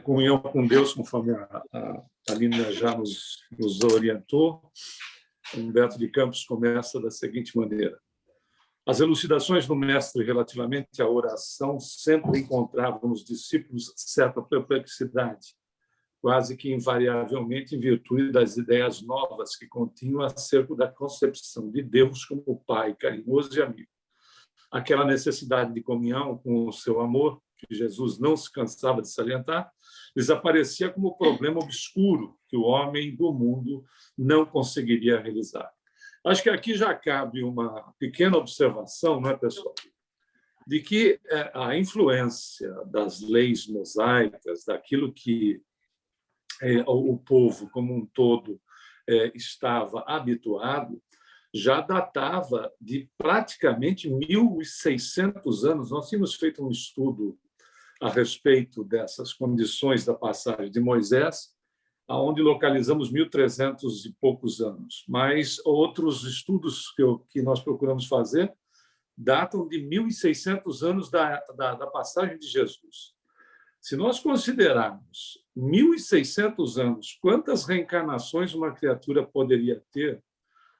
comunhão com Deus, conforme a Nina já nos orientou. Humberto de Campos começa da seguinte maneira: as elucidações do mestre relativamente à oração sempre encontravam nos discípulos certa perplexidade, quase que invariavelmente em virtude das ideias novas que continham acerca da concepção de Deus como Pai carinhoso e amigo. Aquela necessidade de comunhão com o seu amor, que Jesus não se cansava de salientar, lhes aparecia como problema obscuro que o homem do mundo não conseguiria realizar. Acho que aqui já cabe uma pequena observação, não é, pessoal? De que a influência das leis mosaicas, daquilo que o povo como um todo estava habituado, já datava de praticamente 1.600 anos. Nós tínhamos feito um estudo a respeito dessas condições da passagem de Moisés, onde localizamos 1.300 e poucos anos. Mas outros estudos que nós procuramos fazer datam de 1.600 anos da passagem de Jesus. Se nós considerarmos 1.600 anos, quantas reencarnações uma criatura poderia ter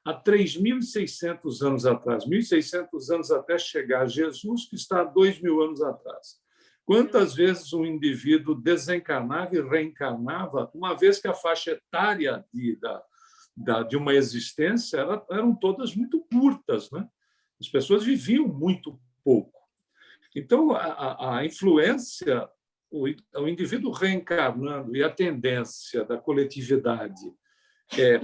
há 3.600 anos atrás, 1.600 anos até chegar a Jesus, que está há 2.000 anos atrás? Quantas vezes um indivíduo desencarnava e reencarnava, uma vez que a faixa etária de uma existência eram todas muito curtas, né? As pessoas viviam muito pouco. Então, a influência, o indivíduo reencarnando e a tendência da coletividade,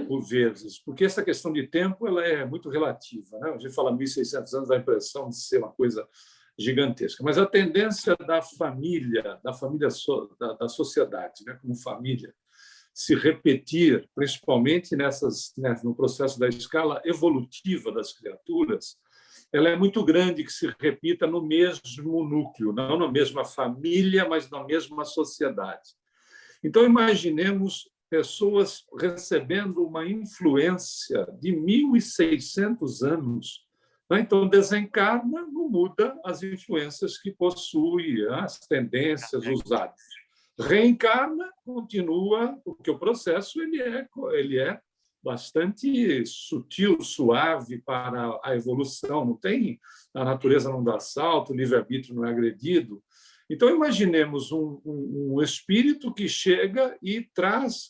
por vezes, porque essa questão de tempo ela é muito relativa, né? A gente fala 1.600 anos, dá a impressão de ser uma coisa gigantesca, mas a tendência da família da sociedade, né, como família, se repetir, principalmente no processo da escala evolutiva das criaturas, ela é muito grande, que se repita no mesmo núcleo, não na mesma família, mas na mesma sociedade. Então, imaginemos pessoas recebendo uma influência de 1.600 anos. Então, desencarna, não muda as influências que possui, as tendências, os hábitos. Reencarna, continua, porque o processo ele é bastante sutil, suave para a evolução. Não tem, a natureza não dá salto, o livre-arbítrio não é agredido. Então, imaginemos um espírito que chega e traz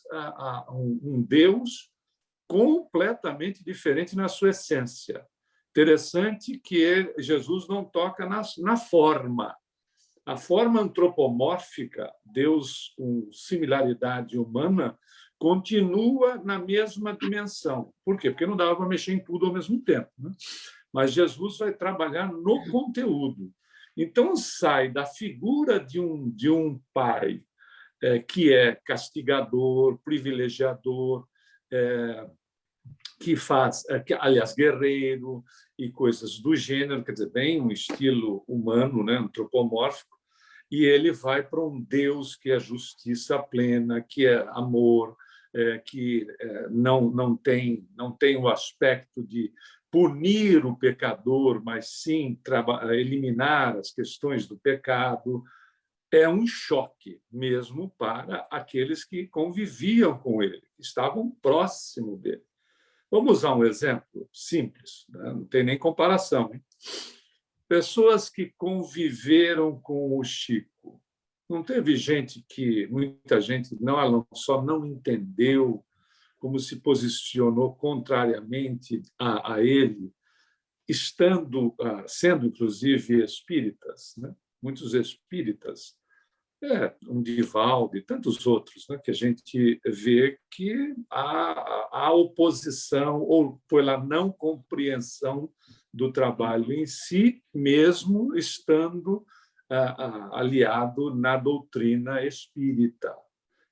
um Deus completamente diferente na sua essência. Interessante que Jesus não toca na forma. A forma antropomórfica, Deus com similaridade humana, continua na mesma dimensão. Por quê? Porque não dava para mexer em tudo ao mesmo tempo, né? Mas Jesus vai trabalhar no conteúdo. Então, sai da figura de um pai que é castigador, privilegiador, que faz, aliás, guerreiro e coisas do gênero, quer dizer, bem um estilo humano, né, antropomórfico, e ele vai para um Deus que é justiça plena, que é amor, que não tem o aspecto de punir o pecador, mas sim eliminar as questões do pecado. É um choque mesmo para aqueles que conviviam com ele, que estavam próximo dele. Vamos usar um exemplo simples, né? Não tem nem comparação, hein? Pessoas que conviveram com o Chico. Não teve muita gente ela só não entendeu, como se posicionou contrariamente a ele, sendo inclusive espíritas, né? Muitos espíritas, um Divaldo e tantos outros, né, que a gente vê que há oposição ou pela não compreensão do trabalho em si, mesmo estando aliado na doutrina espírita.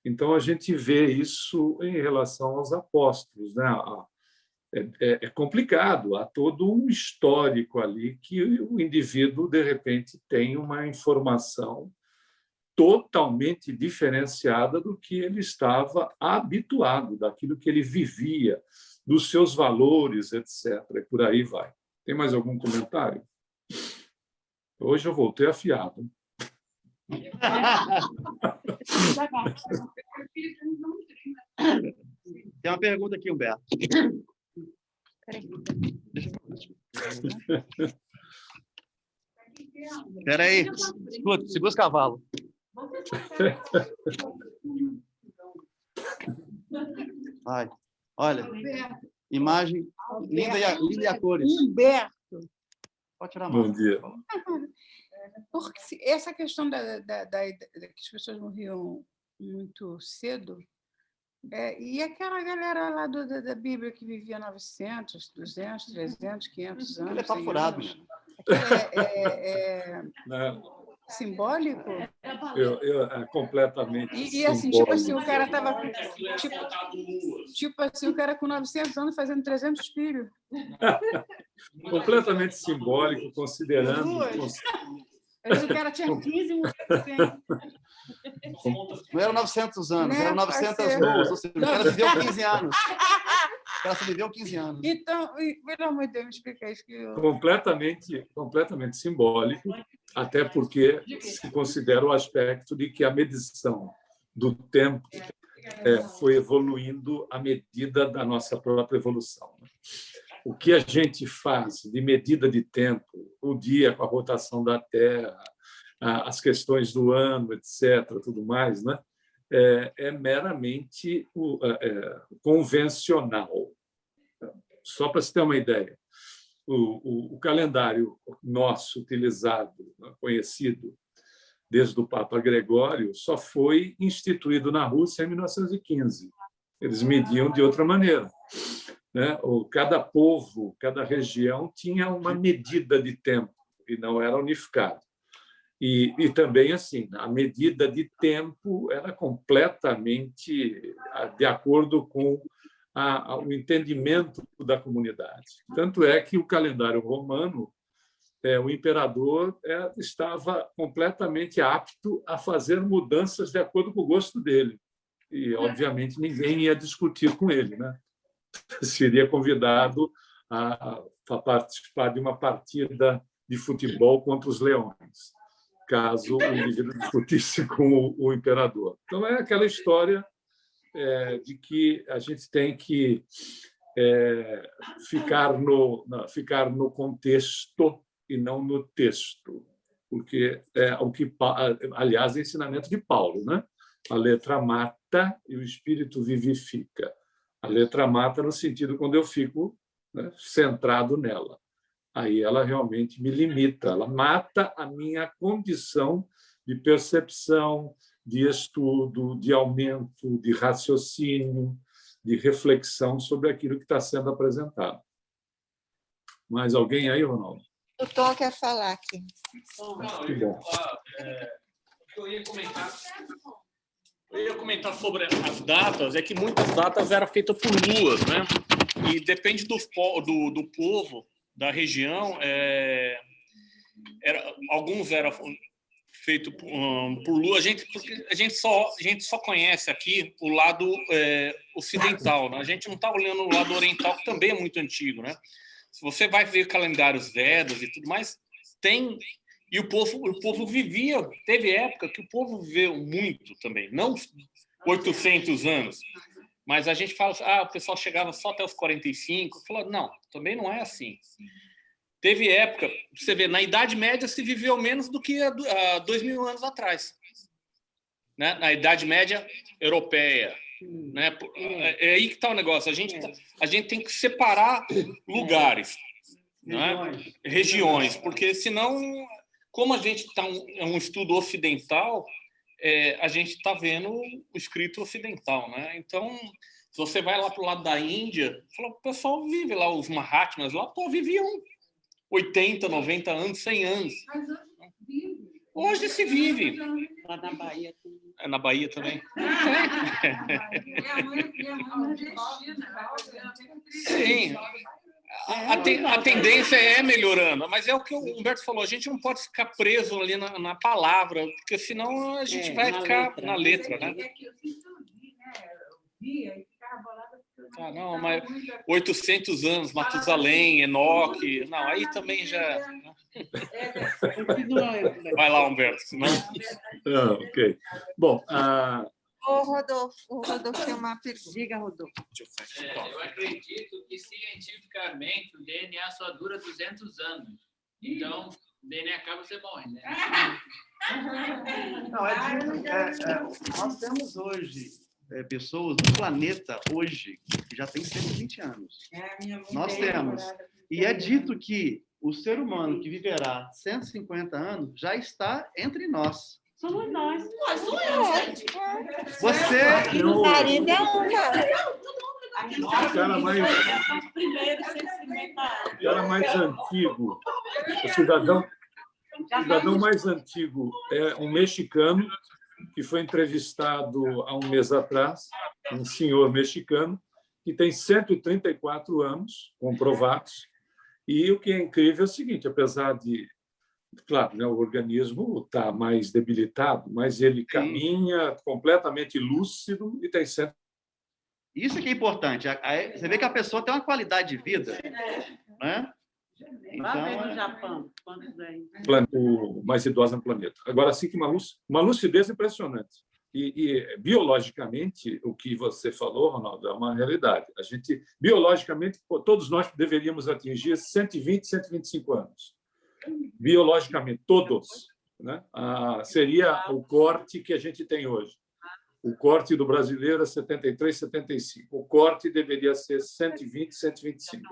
Então, a gente vê isso em relação aos apóstolos, né? É complicado, há todo um histórico ali que o indivíduo, de repente, tem uma informação totalmente diferenciada do que ele estava habituado, daquilo que ele vivia, dos seus valores, etc. E por aí vai. Tem mais algum comentário? Hoje eu voltei afiado. Tem uma pergunta aqui, Humberto. Espera aí. Segura os cavalos. Vai. Olha, imagem linda e a cores. Humberto. Pode tirar a mão. Bom dia. Porque essa questão que as pessoas morriam muito cedo, e aquela galera lá da Bíblia que vivia 900, 200, 300, 500 anos. Ele é papo furado, né? Simbólico? Completamente E assim, tipo assim, o cara estava tipo assim, o cara com 900 anos fazendo 300 filhos. Completamente simbólico, considerando... O cara tinha 15 e Não eram 900 anos, Né, eram 900 parceiro? luas. Ou seja, o cara viveu 15 anos. O cara só viveu 15 anos. Então, pelo amor de Deus, me explica isso. Completamente simbólico, até porque se considera o aspecto de que a medição do tempo foi evoluindo à medida da nossa própria evolução. O que a gente faz de medida de tempo, o dia com a rotação da Terra, as questões do ano, etc., tudo mais, né? É meramente convencional. Só para se ter uma ideia, o calendário nosso utilizado, conhecido desde o Papa Gregório, só foi instituído na Rússia em 1915. Eles mediam de outra maneira, né? Cada povo, cada região tinha uma medida de tempo e não era unificado. E também, assim, a medida de tempo era completamente de acordo com o entendimento da comunidade. Tanto é que o calendário romano, o imperador estava completamente apto a fazer mudanças de acordo com o gosto dele. E, obviamente, ninguém ia discutir com ele, né? Seria convidado a participar de uma partida de futebol contra os leões, caso o indivíduo discutisse com o imperador. Então, é aquela história de que a gente tem que ficar no contexto e não no texto, porque é o que, aliás, é ensinamento de Paulo, né? A letra mata e o espírito vivifica. A letra mata no sentido quando eu fico, né, centrado nela. Aí ela realmente me limita, ela mata a minha condição de percepção, de estudo, de aumento, de raciocínio, de reflexão sobre aquilo que está sendo apresentado. Mais alguém aí, Ronaldo? O Tom quer falar aqui. Que bom. Eu ia comentar sobre as datas, é que muitas datas eram feitas por luas, né? E depende do povo, da região, alguns eram feitos por lua. Porque a gente só conhece aqui o lado ocidental, né? A gente não está olhando o lado oriental, que também é muito antigo, né? Se você vai ver calendários Vedas e tudo mais, tem... E o povo vivia, teve época que o povo viveu muito também, não 800 anos, mas a gente fala, o pessoal chegava só até os 45, fala, não, também não é assim. Teve época, você vê, na Idade Média se viveu menos do que há 2000 anos atrás, né? Na Idade Média europeia, né? É aí que está o negócio, a gente tem que separar lugares, né? Regiões, porque senão... Como a gente está um estudo ocidental, a gente está vendo o escrito ocidental, né? Então, se você vai lá para o lado da Índia, o pessoal vive lá, os Mahatmas lá, viviam 80, 90 anos, 100 anos. Mas hoje vive. Hoje se vive. Lá na Bahia. Na Bahia também. Sim. A tendência é melhorando, mas é o que o Humberto falou, a gente não pode ficar preso ali na palavra, porque senão a gente vai ficar na letra, né? É que eu fiz tudo, né? Eu via e ficava bolada. Não, mas 800 anos, Matusalém, Enoque, não, aí também já... Vai lá, Humberto, senão... Ok. Bom, O Rodolfo tem uma pergunta. Diga, Rodolfo. Eu acredito que cientificamente o DNA só dura 200 anos. Então, o DNA acaba, você morre, né? Não, nós temos hoje pessoas no planeta hoje que já tem 120 anos. Nós temos. E é dito que o ser humano que viverá 150 anos já está entre nós. Somos nós. Você... E o nariz é uma. o cara mais Os primeiros 150 anos. O cara mais antigo, o cidadão mais antigo é um mexicano que foi entrevistado há um mês atrás, um senhor mexicano que tem 134 anos comprovados. E o que é incrível é o seguinte, apesar de, claro, né, o organismo está mais debilitado, mas ele caminha completamente lúcido e tem 100. Isso que é importante. Você vê que a pessoa tem uma qualidade de vida, né? Lá vem Então, no Japão. Quantos aí? O mais idoso no planeta. Agora, sim, que uma lucidez impressionante. E biologicamente, o que você falou, Ronaldo, é uma realidade. A gente, biologicamente, todos nós deveríamos atingir 120, 125 anos. Biologicamente, todos. Né? Seria o corte que a gente tem hoje. O corte do brasileiro é 73, 75. O corte deveria ser 120, 125,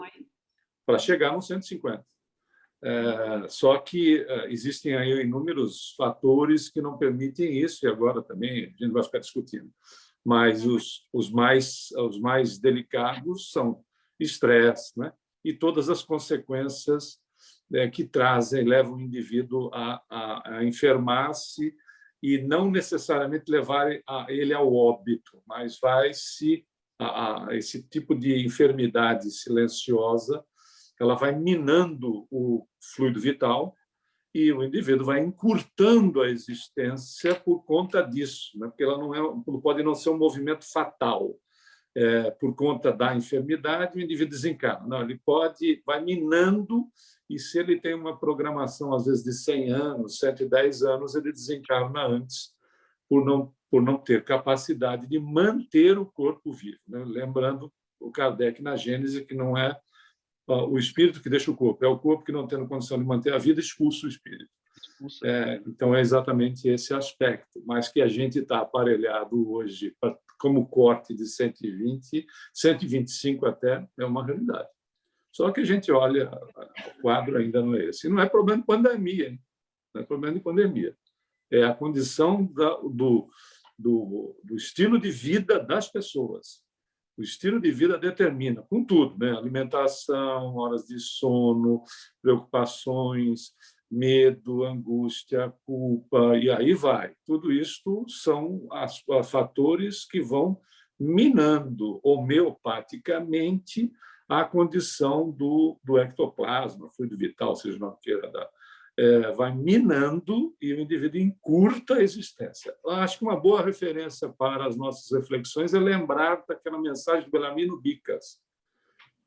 para chegar nos 150. Só que existem aí inúmeros fatores que não permitem isso, e agora também a gente vai ficar discutindo. Mas os mais delicados são estresse, né? E todas as consequências que trazem, levam o indivíduo a enfermar-se e não necessariamente levar ele ao óbito, mas esse tipo de enfermidade silenciosa, ela vai minando o fluido vital e o indivíduo vai encurtando a existência por conta disso, né? Porque ela pode não ser um movimento fatal. Por conta da enfermidade, o indivíduo desencarna. Não, ele vai minando, e se ele tem uma programação, às vezes, de 100 anos, 110 anos, ele desencarna antes, por não ter capacidade de manter o corpo vivo, né? Lembrando o Kardec na Gênese, que não é o espírito que deixa o corpo, é o corpo que, não tendo condição de manter a vida, expulsa o espírito. Então, é exatamente esse aspecto, mas que a gente está aparelhado hoje como corte de 120, 125 até, é uma realidade. Só que a gente olha, o quadro ainda não é esse. E não é problema de pandemia, hein? Não é problema de pandemia. É a condição do estilo de vida das pessoas. O estilo de vida determina, com tudo, né? Alimentação, horas de sono, preocupações, medo, angústia, culpa, e aí vai. Tudo isto são os fatores que vão minando homeopaticamente a condição do ectoplasma, fluido vital, seja não queira dar. Vai minando e o indivíduo encurta a existência. Eu acho que uma boa referência para as nossas reflexões é lembrar daquela mensagem de Belarmino Bicas,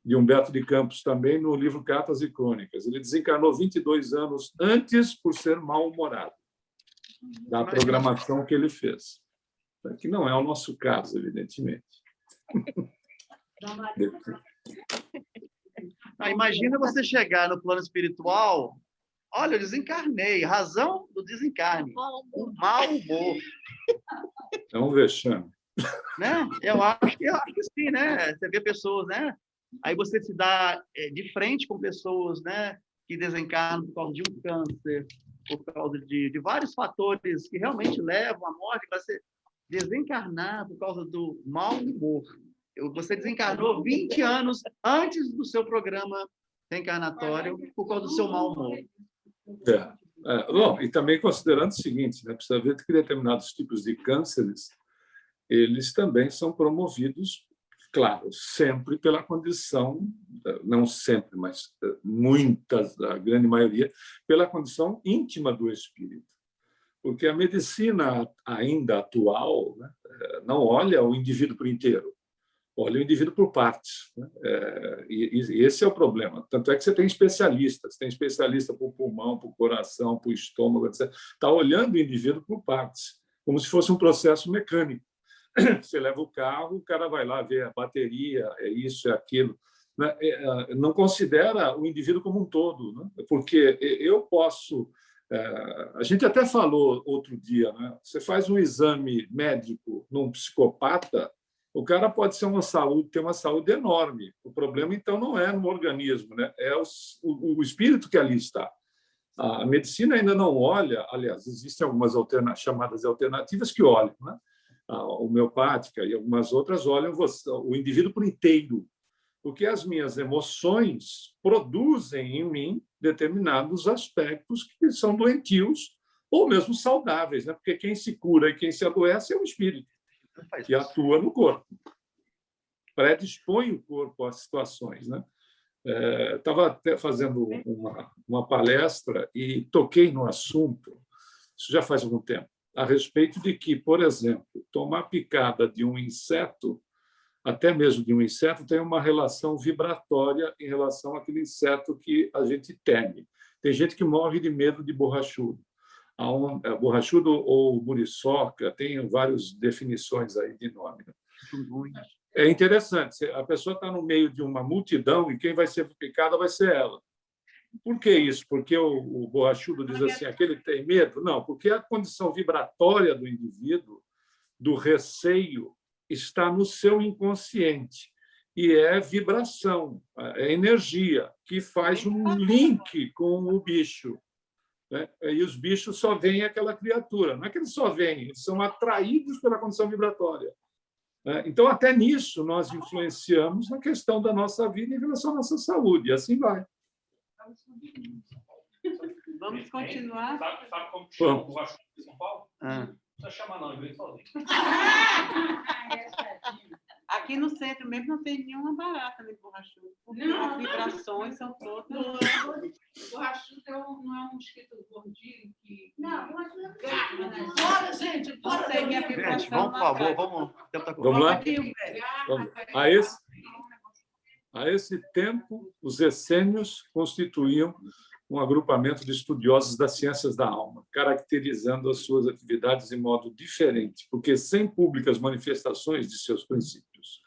de Humberto de Campos, também no livro Cartas e Crônicas. Ele desencarnou 22 anos antes por ser mal-humorado, da programação que ele fez. Que não é o nosso caso, evidentemente. Imagina você chegar no plano espiritual. Olha, eu desencarnei. Razão do desencarne. O mau humor. É um vexame. Né? Eu acho que sim, né? Você vê pessoas, né? Aí você se dá de frente com pessoas, né, que desencarnam por causa de um câncer, por causa de vários fatores que realmente levam à morte, para você desencarnar por causa do mau humor. Você desencarnou 20 anos antes do seu programa reencarnatório por causa do seu mau humor. Bom, e também considerando o seguinte, né, precisa ver que determinados tipos de cânceres, eles também são promovidos, claro, sempre pela condição, não sempre, mas muitas, a grande maioria, pela condição íntima do espírito. Porque a medicina ainda atual, né, não olha o indivíduo por inteiro. olha o indivíduo por partes, né? E esse é o problema. Tanto é que você tem especialistas, tem especialista para o pulmão, para o coração, para o estômago, etc. Está olhando o indivíduo por partes, como se fosse um processo mecânico. Você leva o carro, o cara vai lá ver a bateria, é isso, é aquilo. Não considera o indivíduo como um todo, né? Porque eu posso... A gente até falou outro dia, né? Você faz um exame médico num psicopata, o cara pode ter uma saúde enorme. O problema, então, não é no organismo, né? É o espírito que ali está. A medicina ainda não olha, aliás, existem algumas chamadas alternativas que olham, né? A homeopática e algumas outras olham o indivíduo por inteiro, porque as minhas emoções produzem em mim determinados aspectos que são doentios ou mesmo saudáveis, né? Porque quem se cura e quem se adoece é o espírito, que atua no corpo, predispõe o corpo às situações, né? Estava até fazendo uma palestra e toquei no assunto, isso já faz algum tempo, a respeito de que, por exemplo, tomar picada de um inseto, até mesmo de um inseto, tem uma relação vibratória em relação àquele inseto que a gente teme. Tem gente que morre de medo de borrachudo. Borrachudo ou muriçoca, tem várias definições aí de nome. É interessante, a pessoa está no meio de uma multidão e quem vai ser picada vai ser ela. Por que isso? Porque o borrachudo diz assim, aquele tem medo? Não, porque a condição vibratória do indivíduo, do receio, está no seu inconsciente. E é vibração, é energia, que faz um link com o bicho, né? E os bichos só veem aquela criatura. Não é que eles só veem, eles são atraídos pela condição vibratória. Então, até nisso, nós influenciamos na questão da nossa vida em relação à nossa saúde, e assim vai. Vamos continuar? Sabe como chama o borrachudo de São Paulo? Não precisa chamar, não, ele veio sozinho. Aqui no centro mesmo não tem nenhuma barata nem borrachudo. Porque as vibrações são todas. O borrachudo não é um mosquito gordinho que. Não, borrachudo é garra, né? Bora, gente, bora. Gente, vamos, por favor, vamos tentar. Vamos lá? A esse tempo, os essênios constituíam um agrupamento de estudiosos das ciências da alma, caracterizando as suas atividades de modo diferente, porque sem públicas manifestações de seus princípios.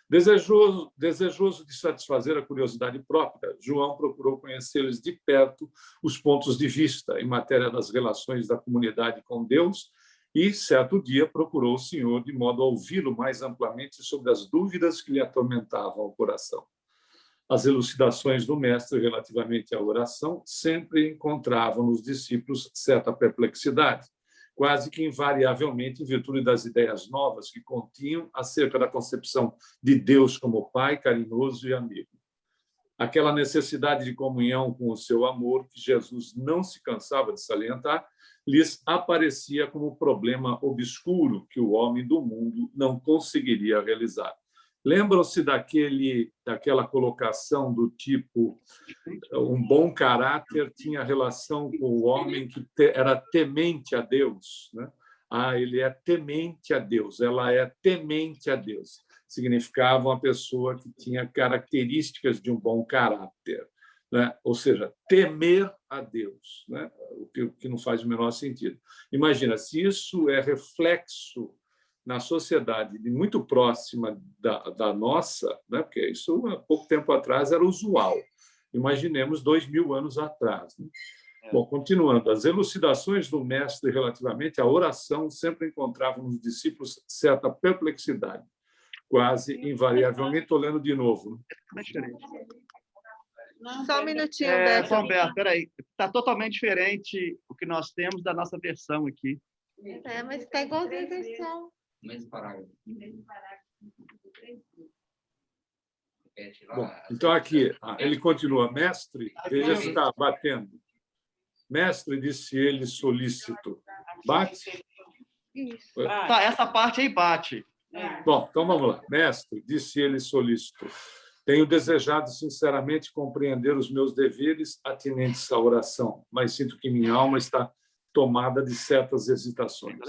Desejoso de satisfazer a curiosidade própria, João procurou conhecer-lhes de perto os pontos de vista em matéria das relações da comunidade com Deus e, certo dia, procurou o Senhor de modo a ouvi-lo mais amplamente sobre as dúvidas que lhe atormentavam o coração. As elucidações do mestre relativamente à oração sempre encontravam nos discípulos certa perplexidade, quase que invariavelmente em virtude das ideias novas que continham acerca da concepção de Deus como Pai carinhoso e amigo. Aquela necessidade de comunhão com o seu amor, que Jesus não se cansava de salientar, lhes aparecia como problema obscuro que o homem do mundo não conseguiria realizar. Lembram-se daquela colocação do tipo um bom caráter tinha relação com o homem que era temente a Deus, né? Ele é temente a Deus, ela é temente a Deus. Significava uma pessoa que tinha características de um bom caráter, né? Ou seja, temer a Deus, né? O que não faz o menor sentido. Imagina, se isso é reflexo na sociedade muito próxima da nossa, né? Porque isso há pouco tempo atrás era usual. Imaginemos 2000 anos atrás, né? Bom, continuando, as elucidações do mestre relativamente à oração sempre encontravam nos discípulos certa perplexidade, quase invariavelmente. Estou lendo de novo. Só um minutinho, Só Humberto, espera aí. Está totalmente diferente o que nós temos da nossa versão aqui. Mas está igualzinho a versão. Mesmo parágrafo. Bom, então aqui ele continua, mestre, veja se está batendo. Mestre, disse ele solícito. Bate? Isso. Tá, essa parte aí bate. Bom, então vamos lá. Mestre, disse ele solícito. Tenho desejado sinceramente compreender os meus deveres atinentes à oração, mas sinto que minha alma está tomada de certas hesitações.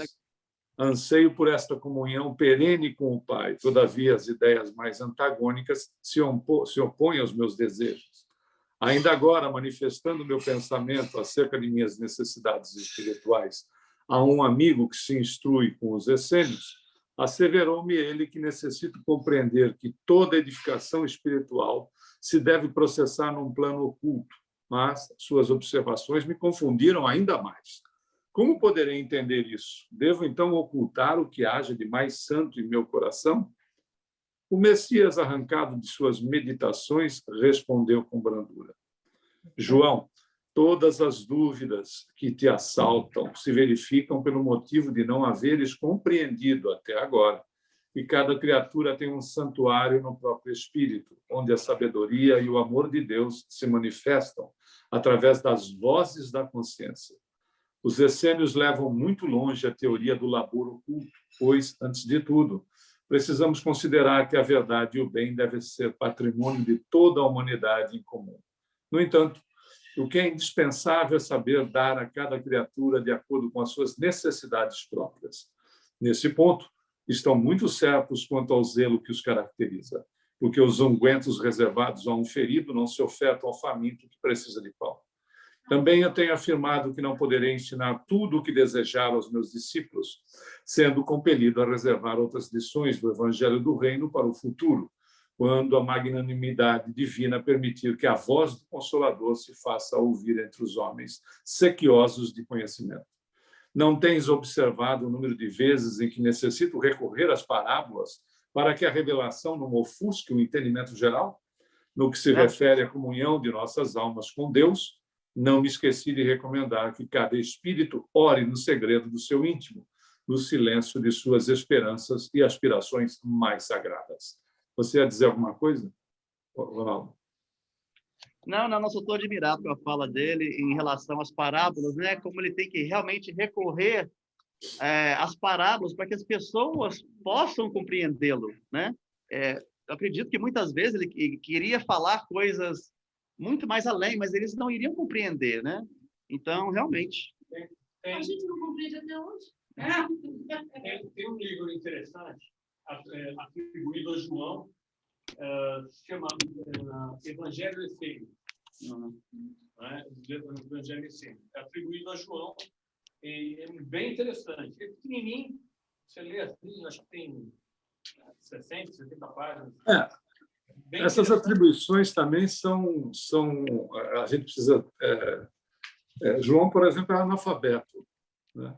Anseio por esta comunhão perene com o Pai. Todavia, as ideias mais antagônicas se opõem aos meus desejos. Ainda agora, manifestando meu pensamento acerca de minhas necessidades espirituais a um amigo que se instrui com os essênios, asseverou-me ele que necessito compreender que toda edificação espiritual se deve processar num plano oculto, mas suas observações me confundiram ainda mais. Como poderei entender isso? Devo, então, ocultar o que haja de mais santo em meu coração? O Messias, arrancado de suas meditações, respondeu com brandura. João, todas as dúvidas que te assaltam se verificam pelo motivo de não haveres compreendido até agora que cada criatura tem um santuário no próprio espírito, onde a sabedoria e o amor de Deus se manifestam através das vozes da consciência. Os essênios levam muito longe a teoria do labor oculto, pois, antes de tudo, precisamos considerar que a verdade e o bem devem ser patrimônio de toda a humanidade em comum. No entanto, o que é indispensável é saber dar a cada criatura de acordo com as suas necessidades próprias. Nesse ponto, estão muito certos quanto ao zelo que os caracteriza, porque os ungüentos reservados a um ferido não se ofertam ao faminto que precisa de pão. Também eu tenho afirmado que não poderei ensinar tudo o que desejar aos meus discípulos, sendo compelido a reservar outras lições do Evangelho do Reino para o futuro, quando a magnanimidade divina permitir que a voz do Consolador se faça ouvir entre os homens sequiosos de conhecimento. Não tens observado o número de vezes em que necessito recorrer às parábolas para que a revelação não ofusque o entendimento geral? No que se refere à comunhão de nossas almas com Deus, não me esqueci de recomendar que cada espírito ore no segredo do seu íntimo, no silêncio de suas esperanças e aspirações mais sagradas. Você ia dizer alguma coisa, Ronaldo? Não, só estou admirado com a fala dele em relação às parábolas, né? Como ele tem que realmente recorrer às parábolas para que as pessoas possam compreendê-lo, né? Eu acredito que muitas vezes ele queria falar coisas muito mais além, mas eles não iriam compreender, né? Então, realmente. A gente não compreende até hoje. Tem um livro interessante, atribuído a João, se chama Evangelho Essênio. Evangelho Essênio. É atribuído a João, e é bem interessante. É pequenininho, você lê assim, acho que tem 60, 70 páginas. Essas atribuições também são a gente precisa... João, por exemplo, é analfabeto. Né?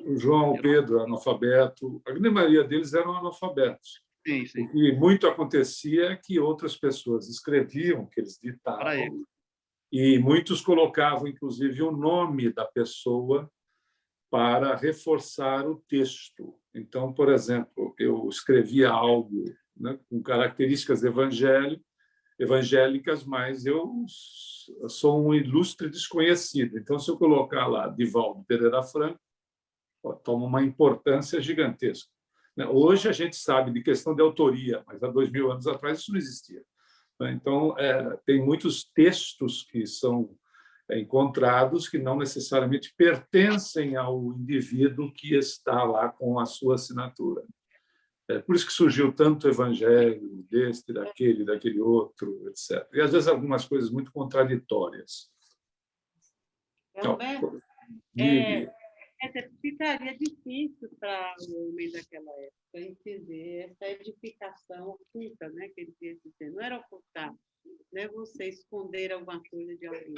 O João, o Pedro, analfabeto. A grande maioria deles eram analfabetos. Sim. O que muito acontecia é que outras pessoas escreviam, que eles ditavam, e muitos colocavam, inclusive, o nome da pessoa para reforçar o texto. Então, por exemplo, eu escrevia algo, né, com características evangélicas, mas eu sou um ilustre desconhecido. Então, se eu colocar lá Divaldo Pereira Franco, toma uma importância gigantesca. Hoje a gente sabe de questão de autoria, mas há 2000 anos atrás isso não existia. Então, tem muitos textos que são encontrados que não necessariamente pertencem ao indivíduo que está lá com a sua assinatura. Por isso que surgiu tanto evangelho deste, daquele outro, etc. E, às vezes, algumas coisas muito contraditórias. Roberto, ficaria difícil para o homem daquela época entender essa edificação oculta, né, que ele queria dizer. Não era ocultar, não é você esconder alguma coisa de alguém,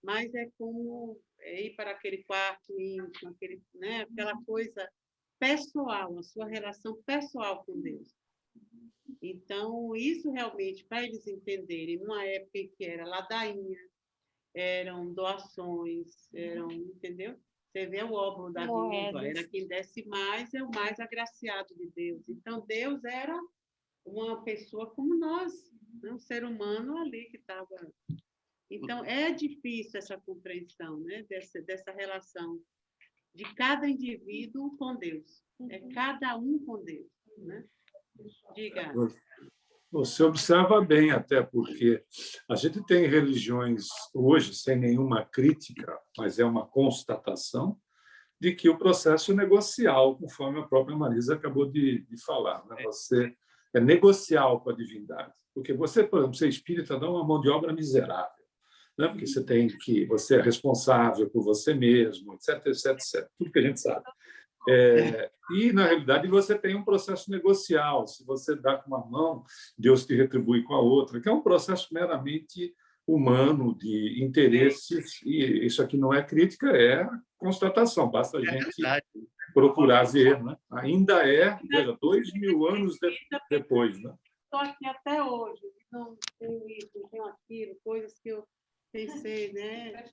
mas é como ir para aquele quarto íntimo, né, aquela coisa pessoal, a sua relação pessoal com Deus. Então, isso realmente, para eles entenderem, numa época em que era ladainha, eram doações, entendeu? Você vê o óbolo da viúva, era quem desse mais, é o mais agraciado de Deus. Então, Deus era uma pessoa como nós, né? Um ser humano ali que estava... Então, é difícil essa compreensão, né? Dessa relação de cada indivíduo com Deus. É cada um com Deus, né? Diga. Você observa bem, até porque a gente tem religiões hoje, sem nenhuma crítica, mas é uma constatação, de que o processo negocial, conforme a própria Marisa acabou de falar, né? Você é negocial com a divindade. Porque você, por exemplo, ser espírita dá uma mão de obra miserável, né? Porque você é responsável por você mesmo, etc, etc, etc. Tudo que a gente sabe. E, na realidade, você tem um processo negocial. Se você dá com uma mão, Deus te retribui com a outra, que é um processo meramente humano, de interesses, e isso aqui não é crítica, é constatação, basta a gente procurar ver. Né? Ainda veja, 2000 anos depois. Né? Estou aqui até hoje, não tenho isso, não tenho aquilo, coisas que eu pensei, né?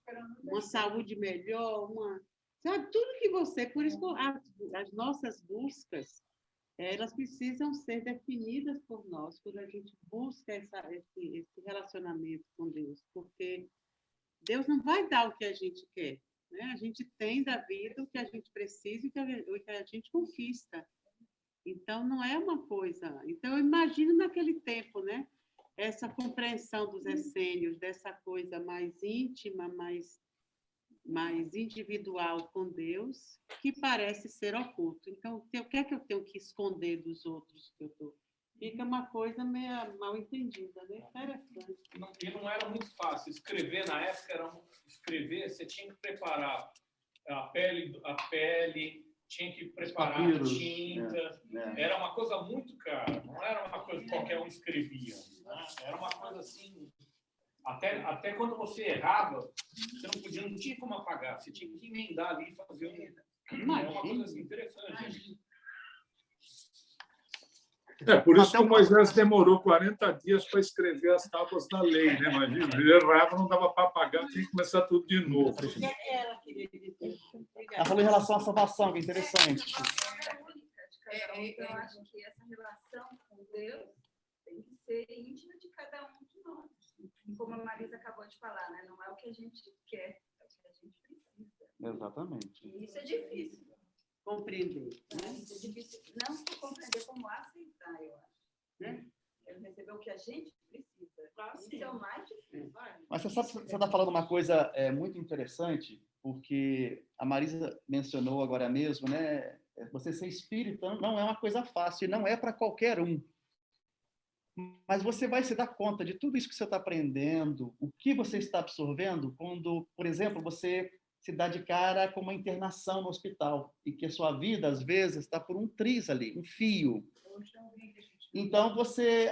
Uma saúde melhor, sabe, tudo que você... Por isso, as nossas buscas, elas precisam ser definidas por nós, quando a gente busca esse relacionamento com Deus, porque Deus não vai dar o que a gente quer, né? A gente tem da vida o que a gente precisa e o que a gente conquista. Então, não é uma coisa... Então, eu imagino naquele tempo, né? Essa compreensão dos essênios, dessa coisa mais íntima, mais individual com Deus, que parece ser oculto. Então, o que é que eu tenho que esconder dos outros que eu estou? Fica uma coisa meio mal entendida, né? Interessante. E não era muito fácil. Escrever, na época, você tinha que preparar a pele, tinha que preparar a tinta. Era uma coisa muito cara. Não era uma coisa que qualquer um escrevia. Né? Era uma coisa assim... Até quando você errava, você não tinha como apagar, você tinha que emendar ali e fazer uma coisa assim interessante. Por isso que o Moisés demorou 40 dias para escrever as tábuas da lei, né? Imagina, ele errava, não dava para apagar, tinha que começar tudo de novo. Ela falou em relação à salvação, que é interessante. Eu acho que essa relação com Deus tem que ser íntima de cada um de nós. Como a Marisa acabou de falar, né? Não é o que a gente quer, é o que a gente precisa. Exatamente. E isso é difícil. Compreender. Né? Isso é difícil, não só compreender, como aceitar, eu acho. Né? É receber o que a gente precisa. Isso é o mais difícil. Mas você está falando uma coisa muito interessante, porque a Marisa mencionou agora mesmo, né? Você ser espírita não é uma coisa fácil, e não é para qualquer um. Mas você vai se dar conta de tudo isso que você está aprendendo, o que você está absorvendo, quando, por exemplo, você se dá de cara com uma internação no hospital e que a sua vida, às vezes, está por um triz ali, um fio. Então, você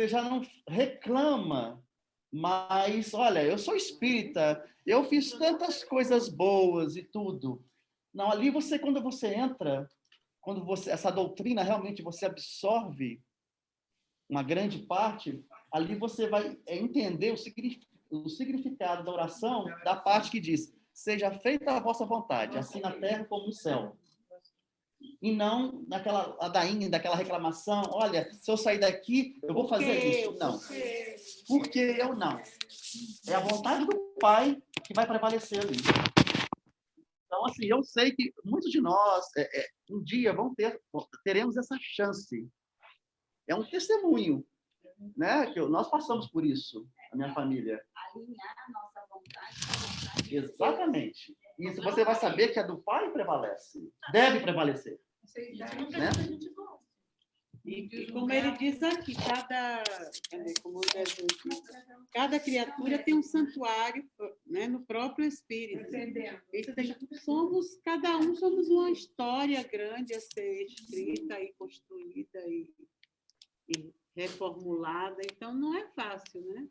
já não reclama, mas, olha, eu sou espírita, eu fiz tantas coisas boas e tudo. Não, ali quando você entra, essa doutrina realmente você absorve, uma grande parte, ali você vai entender o significado da oração, da parte que diz: seja feita a vossa vontade, assim na terra como no céu. E não naquela ladainha, daquela reclamação: olha, se eu sair daqui, eu vou fazer isso. Não. Porque eu não. É a vontade do Pai que vai prevalecer ali. Então, assim, eu sei que muitos de nós, um dia, teremos essa chance. É um testemunho, né? Que nós passamos por isso, a minha família. Alinhar a nossa vontade. Exatamente. E você vai saber que a do Pai prevalece. Deve prevalecer. Né? E como ele diz aqui, cada criatura tem um santuário, né, no próprio espírito. Cada um somos uma história grande a ser escrita e construída e reformulada, então não é fácil, né?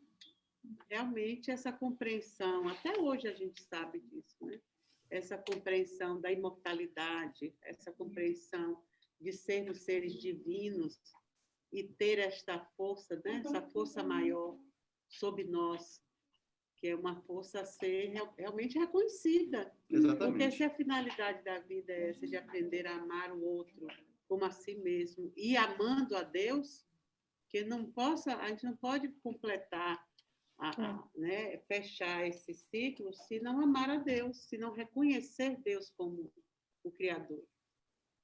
Realmente essa compreensão, até hoje a gente sabe disso, né? Essa compreensão da imortalidade, essa compreensão de sermos seres divinos e ter esta força, né? Essa força maior sobre nós, que é uma força a ser realmente reconhecida. Exatamente. Porque se a finalidade da vida é essa de aprender a amar o outro como a si mesmo e amando a Deus, que a gente não pode completar, né, fechar esse ciclo se não amar a Deus, se não reconhecer Deus como o Criador.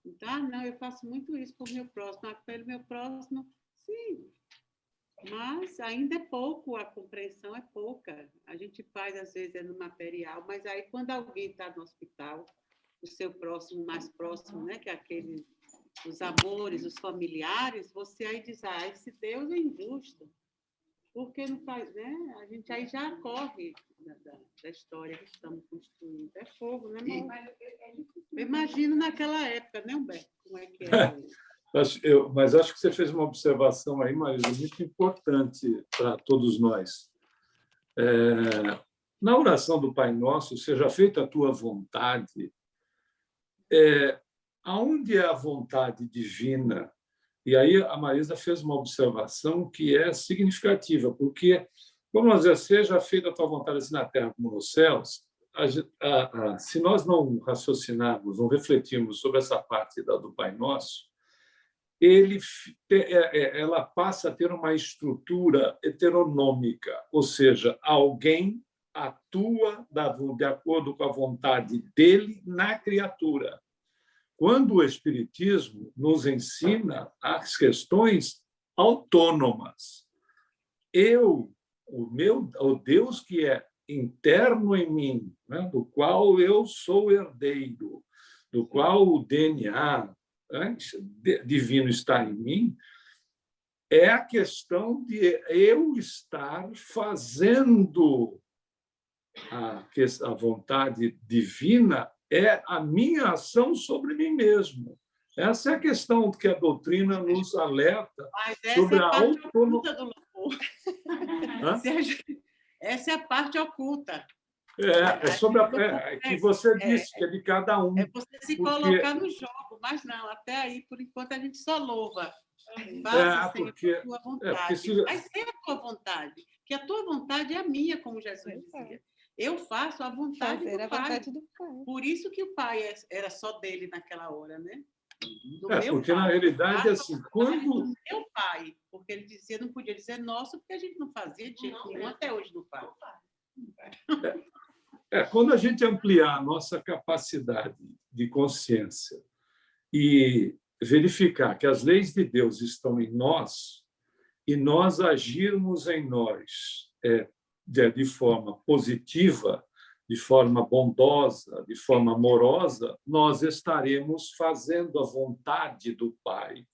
Então, não, eu faço muito isso por meu próximo, pelo meu próximo, sim, mas ainda é pouco, a compreensão é pouca. A gente faz, às vezes, no material, mas aí quando alguém está no hospital, o seu próximo mais próximo, né? Que é aquele, os amores, os familiares, você aí diz, esse Deus é injusto. Porque não faz, né? A gente aí já corre da história que estamos construindo. É fogo, né, amor? Eu imagino naquela época, né, Humberto? Como é que era? Mas acho que você fez uma observação aí, Marisa, muito importante para todos nós. Na oração do Pai Nosso, seja feita a tua vontade, aonde é a vontade divina? E aí a Marisa fez uma observação que é significativa, porque, como nós dizemos, seja feita a tua vontade assim na terra como nos céus, se nós não raciocinarmos, não refletirmos sobre essa parte do Pai Nosso, ela passa a ter uma estrutura heteronômica, ou seja, alguém atua de acordo com a vontade dele na criatura. Quando o Espiritismo nos ensina as questões autônomas, o Deus que é interno em mim, né, do qual eu sou herdeiro, do qual o DNA divino está em mim, é a questão de eu estar fazendo a vontade divina, é a minha ação sobre mim mesmo. Essa é a questão que a doutrina nos alerta sobre a autonomia. Essa é a parte oculta. Sobre que você disse, que é de cada um. É você se colocar no jogo, mas não, até aí, por enquanto, a gente só louva. Faça sempre a tua vontade. Mas sem a tua vontade, que a tua vontade é a minha, como Jesus dizia. Eu faço a vontade do Pai. Por isso que o Pai era só dele naquela hora, né? Porque, na realidade, assim, quando... Do meu Pai, porque ele dizia, não podia dizer nosso, porque a gente não fazia de jeito nenhum até hoje do Pai. Quando a gente ampliar a nossa capacidade de consciência e verificar que as leis de Deus estão em nós e nós agirmos em nós de forma positiva, de forma bondosa, de forma amorosa, nós estaremos fazendo a vontade do Pai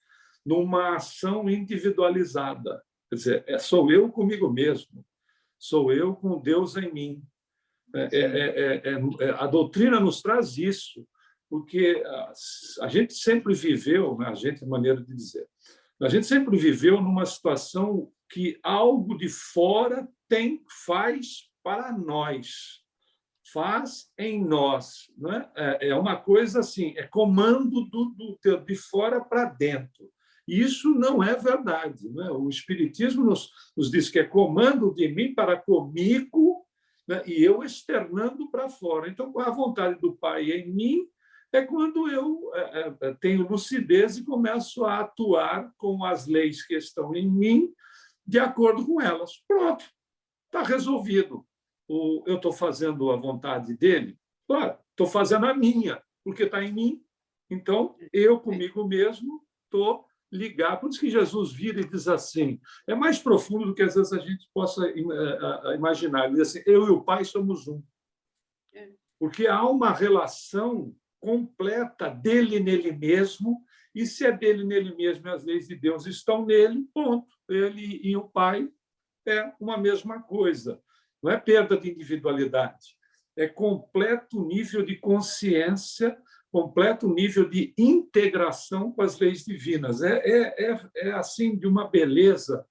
numa ação individualizada. Quer dizer, sou eu comigo mesmo, sou eu com Deus em mim. A doutrina nos traz isso, porque a gente sempre viveu, né, a gente, maneira de dizer, a gente sempre viveu numa situação que algo de fora faz para nós, faz em nós. Não é? É uma coisa assim, é comando de fora para dentro. E isso não é verdade. Não é? O Espiritismo nos diz que é comando de mim para comigo, né? E eu externando para fora. Então, a vontade do Pai em mim é quando eu tenho lucidez e começo a atuar com as leis que estão em mim de acordo com elas. Pronto, está resolvido. Eu estou fazendo a vontade dele? Claro, estou fazendo a minha, porque está em mim. Então, eu comigo mesmo estou ligado. Por isso que Jesus vira e diz assim, é mais profundo do que às vezes a gente possa imaginar. Ele diz assim, eu e o Pai somos um. Porque há uma relação completa dele nele mesmo, e se é dele nele mesmo e as leis de Deus estão nele, ponto. Ele e o Pai é uma mesma coisa. Não é perda de individualidade, é completo nível de consciência, completo nível de integração com as leis divinas. É assim, de uma beleza,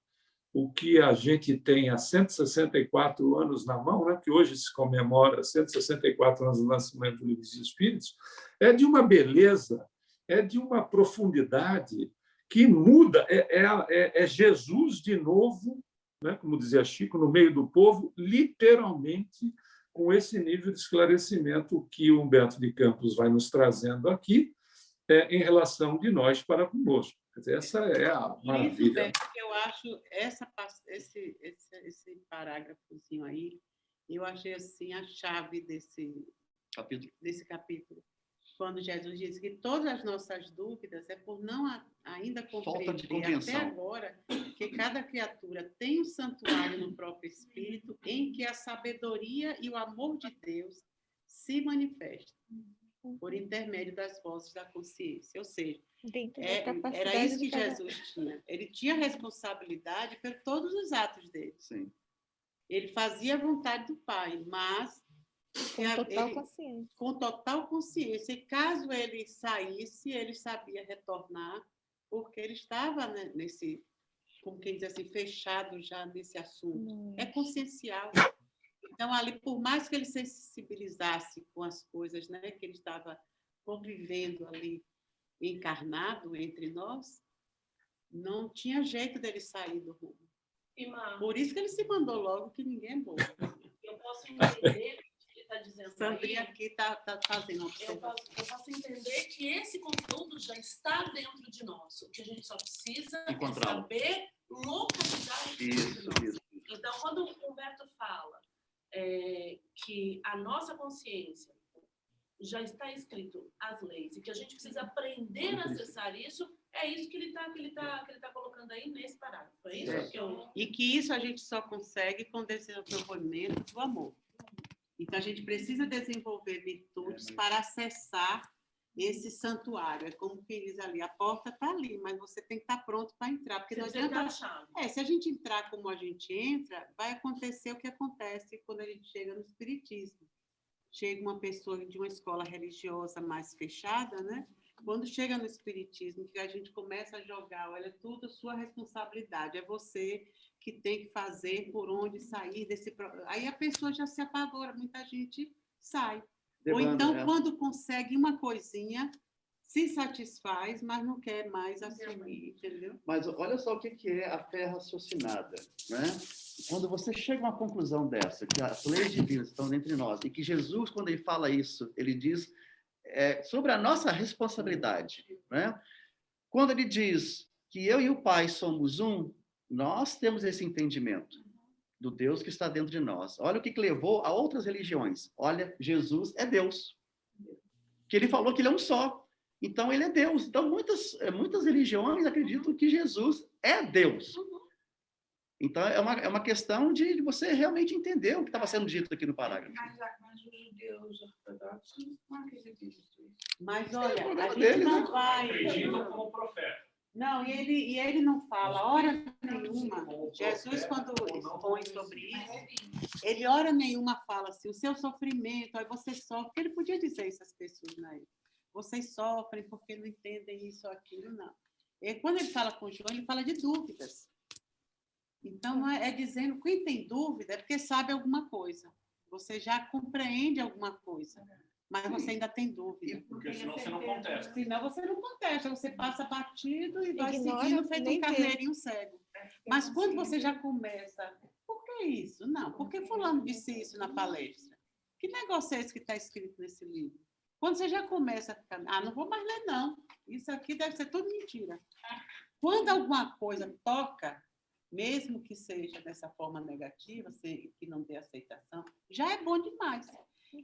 o que a gente tem há 164 anos na mão, né, que hoje se comemora 164 anos do nascimento do Livro dos Espíritos, é de uma beleza, é de uma profundidade que muda, é Jesus de novo, né, como dizia Chico, no meio do povo, literalmente, com esse nível de esclarecimento que o Humberto de Campos vai nos trazendo aqui, em relação de nós para conosco. Quer dizer, essa é a maravilha. Isso, eu acho esse parágrafozinho aí, eu achei assim a chave desse capítulo. Quando Jesus diz que todas as nossas dúvidas é por não ainda compreender até agora que cada criatura tem um santuário no próprio espírito em que a sabedoria e o amor de Deus se manifestam. por intermédio das vozes da consciência. Ou seja, Dentro da capacidade era isso que de cada... Jesus tinha. Ele tinha responsabilidade por todos os atos dele. Sim. Ele fazia a vontade do Pai, mas Com total consciência. com total consciência. E caso ele saísse, ele sabia retornar, porque ele estava, né, nesse, como quem diz assim, fechado já nesse assunto. É consciencial. Então, ali, por mais que ele se sensibilizasse com as coisas, né, que ele estava convivendo ali, encarnado entre nós, não tinha jeito dele sair do rumo. Por isso que ele se mandou logo, que ninguém é bobo. Eu posso entender o que ele está dizendo. Sandrinha aqui está fazendo uma observação. Eu posso entender que esse conteúdo já está dentro de nós. O que a gente só precisa é saber localizar isso. Então, quando o Humberto fala que a nossa consciência já está escrito as leis e que a gente precisa aprender a acessar isso, é isso que ele tá colocando aí nesse parágrafo. É isso que eu... E que isso a gente só consegue com o desenvolvimento do amor. Então, a gente precisa desenvolver virtudes para acessar esse santuário. É como quem diz ali, a porta está ali, mas você tem que estar pronto para entrar. Porque não adianta... se a gente entrar como a gente entra, vai acontecer o que acontece quando a gente chega no espiritismo. Chega uma pessoa de uma escola religiosa mais fechada, né? Quando chega no espiritismo, que a gente começa a jogar, olha, tudo sua responsabilidade, é você que tem que fazer por onde sair desse problema. Aí a pessoa já se apavora, muita gente sai. Ou então, quando consegue uma coisinha, se satisfaz, mas não quer mais assumir, entendeu? Mas olha só o que é a fé raciocinada, né? Quando você chega a uma conclusão dessa, que as leis divinas estão entre nós, e que Jesus, quando ele fala isso, ele diz sobre a nossa responsabilidade, né? Quando ele diz que eu e o Pai somos um, nós temos esse entendimento do Deus que está dentro de nós. Olha o que levou a outras religiões. Olha, Jesus é Deus. Que ele falou que ele é um só. Então, ele é Deus. Então, muitas religiões acreditam que Jesus é Deus. Então, é uma questão de você realmente entender o que estava sendo dito aqui no parágrafo. Mas os judeus ortodoxos não acreditam nisso. Mas, olha, a gente deles, não né? vai... Acreditam como profeta. Não, e ele não fala hora nenhuma. Jesus, quando expõe sobre isso, ele hora nenhuma fala assim, o seu sofrimento, aí você sofre, porque ele podia dizer isso às pessoas, né? Vocês sofrem porque não entendem isso ou aquilo, não. E quando ele fala com João, ele fala de dúvidas. Então, é dizendo, quem tem dúvida é porque sabe alguma coisa. Você já compreende alguma coisa, mas você ainda tem dúvida. Porque senão você não contesta. Senão você não contesta, você passa batido e vai Ignora, seguindo feito nem um carneirinho cego. Mas quando você já começa, por que isso? Não, por que fulano disse isso na palestra? Que negócio é esse que está escrito nesse livro? Quando você já começa a ficar, não vou mais ler, não. Isso aqui deve ser tudo mentira. Quando alguma coisa toca, mesmo que seja dessa forma negativa, que não dê aceitação, já é bom demais.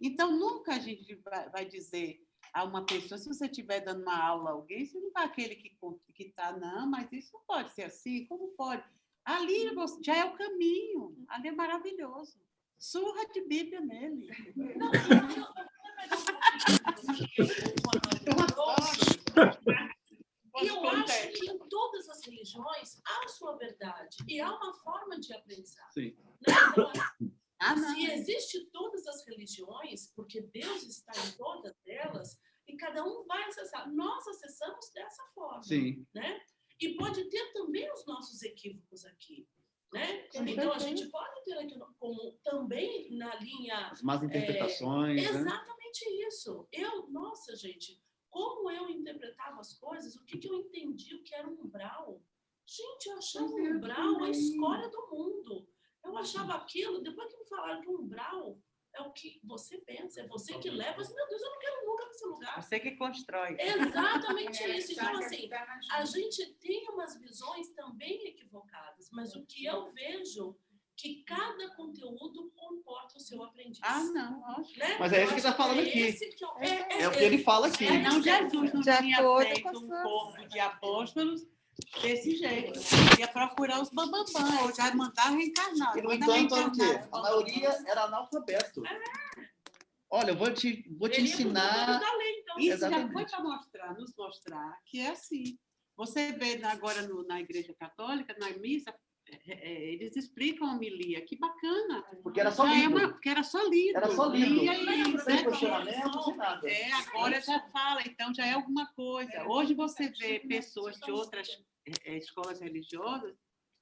Então, nunca a gente vai dizer a uma pessoa, se você estiver dando uma aula a alguém, você não vai aquele que está, não, mas isso não pode ser assim, como pode? Ali já é o caminho, ali é maravilhoso. Surra de Bíblia nele. E eu acho que em todas as religiões há a sua verdade e há uma forma de aprendizado. Sim. Então, se existe todas as religiões, porque Deus está em todas elas, e cada um vai acessar. Nós acessamos dessa forma. Sim. Né? E pode ter também os nossos equívocos aqui. Né? Então, a gente pode ter aqui como também na linha... As más interpretações. Exatamente isso. Nossa, gente, como eu interpretava as coisas, o que eu entendi, o que era um umbral. Gente, eu achava o umbral a escória do mundo. Eu achava aquilo, depois que me falaram que o umbral é o que você pensa, é você que leva. Assim, meu Deus, eu não quero nunca nesse lugar. Você que constrói. Exatamente isso. Então, assim, a gente tem umas visões também equivocadas, mas o que eu vejo que cada conteúdo comporta o seu aprendiz. Não, ótimo. Né? Mas é isso que ele está falando aqui. É o que ele fala aqui. Não, Jesus não De tinha acordo feito com um corpo de apóstolos desse jeito. Ia procurar os bambambãs, já mandar reencarnar. E, no entanto, a maioria era analfabeto. Olha, eu vou te ensinar. Então. Isso Exatamente. já foi para nos mostrar que é assim. Você vê agora na Igreja Católica, na missa, eles explicam a homilia. Que bacana. Porque era só lido. Porque era só lido. Era só lido. E aí, Sem questionamento, sem nada. Agora já fala, então já é alguma coisa. Hoje você vê pessoas de outras escolas religiosas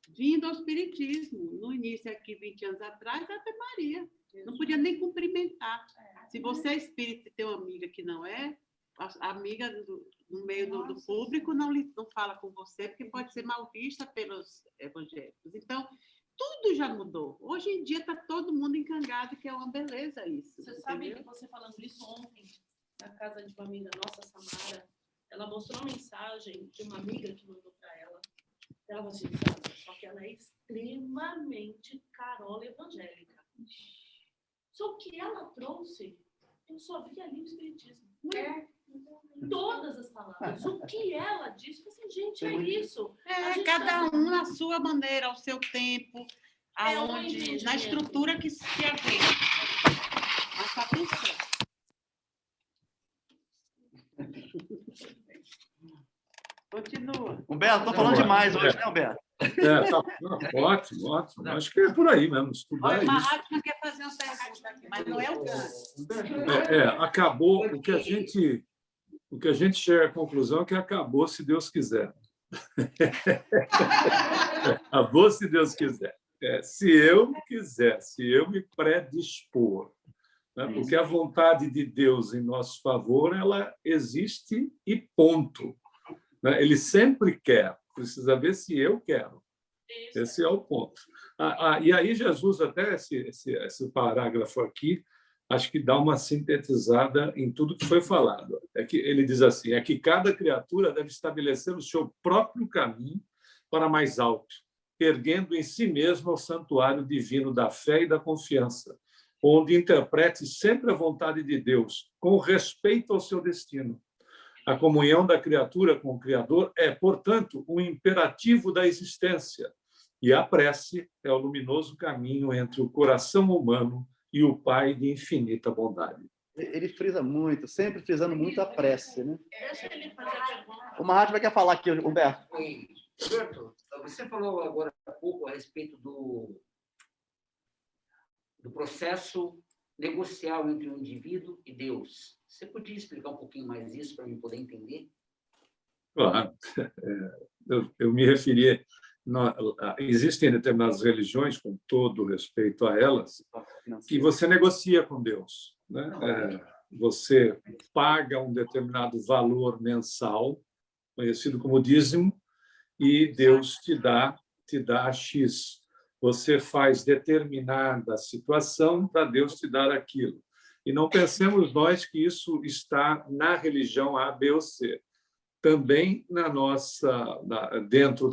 vindo ao espiritismo. No início, aqui, 20 anos atrás, Ave Maria. Não podia nem cumprimentar. Se você é espírita e tem uma amiga que não é, a amiga no meio do público não fala com você, porque pode ser mal vista pelos evangélicos. Então, tudo já mudou. Hoje em dia está todo mundo encangado, que é uma beleza isso. Você sabe que você falando isso ontem, na casa de uma amiga nossa, Samara, ela mostrou uma mensagem de uma amiga que mandou para ela. Ela falou assim, só que ela é extremamente carola evangélica. Só que ela trouxe, eu só vi ali o espiritismo. Todas as palavras. O que ela disse, eu falei assim, gente, é isso. Cada um na sua maneira, ao seu tempo, aonde, na estrutura que se aguenta. Mas tá pensando. Continua. Humberto, estou falando demais hoje, né, Humberto? Ótimo, ótimo. Acho que é por aí mesmo, estudar Olha, isso. Mahatma quer fazer uma pergunta aqui, mas não é o caso. Acabou o que a gente chega à conclusão é que acabou se Deus quiser. Acabou se Deus quiser. Se eu quiser, se eu me predispor, né? Porque a vontade de Deus em nosso favor, ela existe e ponto. Né? Ele sempre quer. Precisa ver se eu quero. Esse é o ponto. E aí Jesus, até esse parágrafo aqui, acho que dá uma sintetizada em tudo que foi falado. É que ele diz assim, é que cada criatura deve estabelecer o seu próprio caminho para mais alto, erguendo em si mesma o santuário divino da fé e da confiança, onde interprete sempre a vontade de Deus, com respeito ao seu destino. A comunhão da criatura com o Criador é, portanto, um imperativo da existência. E a prece é o luminoso caminho entre o coração humano e o Pai de infinita bondade. Ele frisa muito, sempre frisando muito a prece, né? Deixa ele fazer a pergunta. O Mahatma quer falar aqui, Humberto. Oi, Humberto, você falou agora há pouco a respeito do processo negocial entre o indivíduo e Deus. Você podia explicar um pouquinho mais isso para eu poder entender? Claro. Eu me referi... Existem determinadas religiões, com todo respeito a elas, que você negocia com Deus. Né? Você paga um determinado valor mensal, conhecido como dízimo, e Deus te dá X. Você faz determinada situação para Deus te dar aquilo. E não pensemos nós que isso está na religião A, B ou C. Também dentro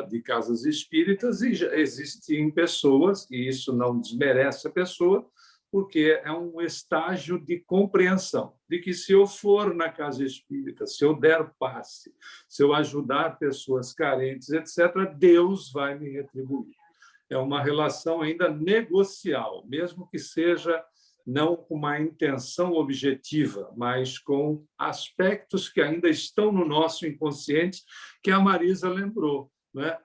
de casas espíritas existem pessoas, e isso não desmerece a pessoa, porque é um estágio de compreensão de que se eu for na casa espírita, se eu der passe, se eu ajudar pessoas carentes, etc., Deus vai me retribuir. É uma relação ainda negocial, mesmo que seja não com uma intenção objetiva, mas com aspectos que ainda estão no nosso inconsciente, que a Marisa lembrou. Né?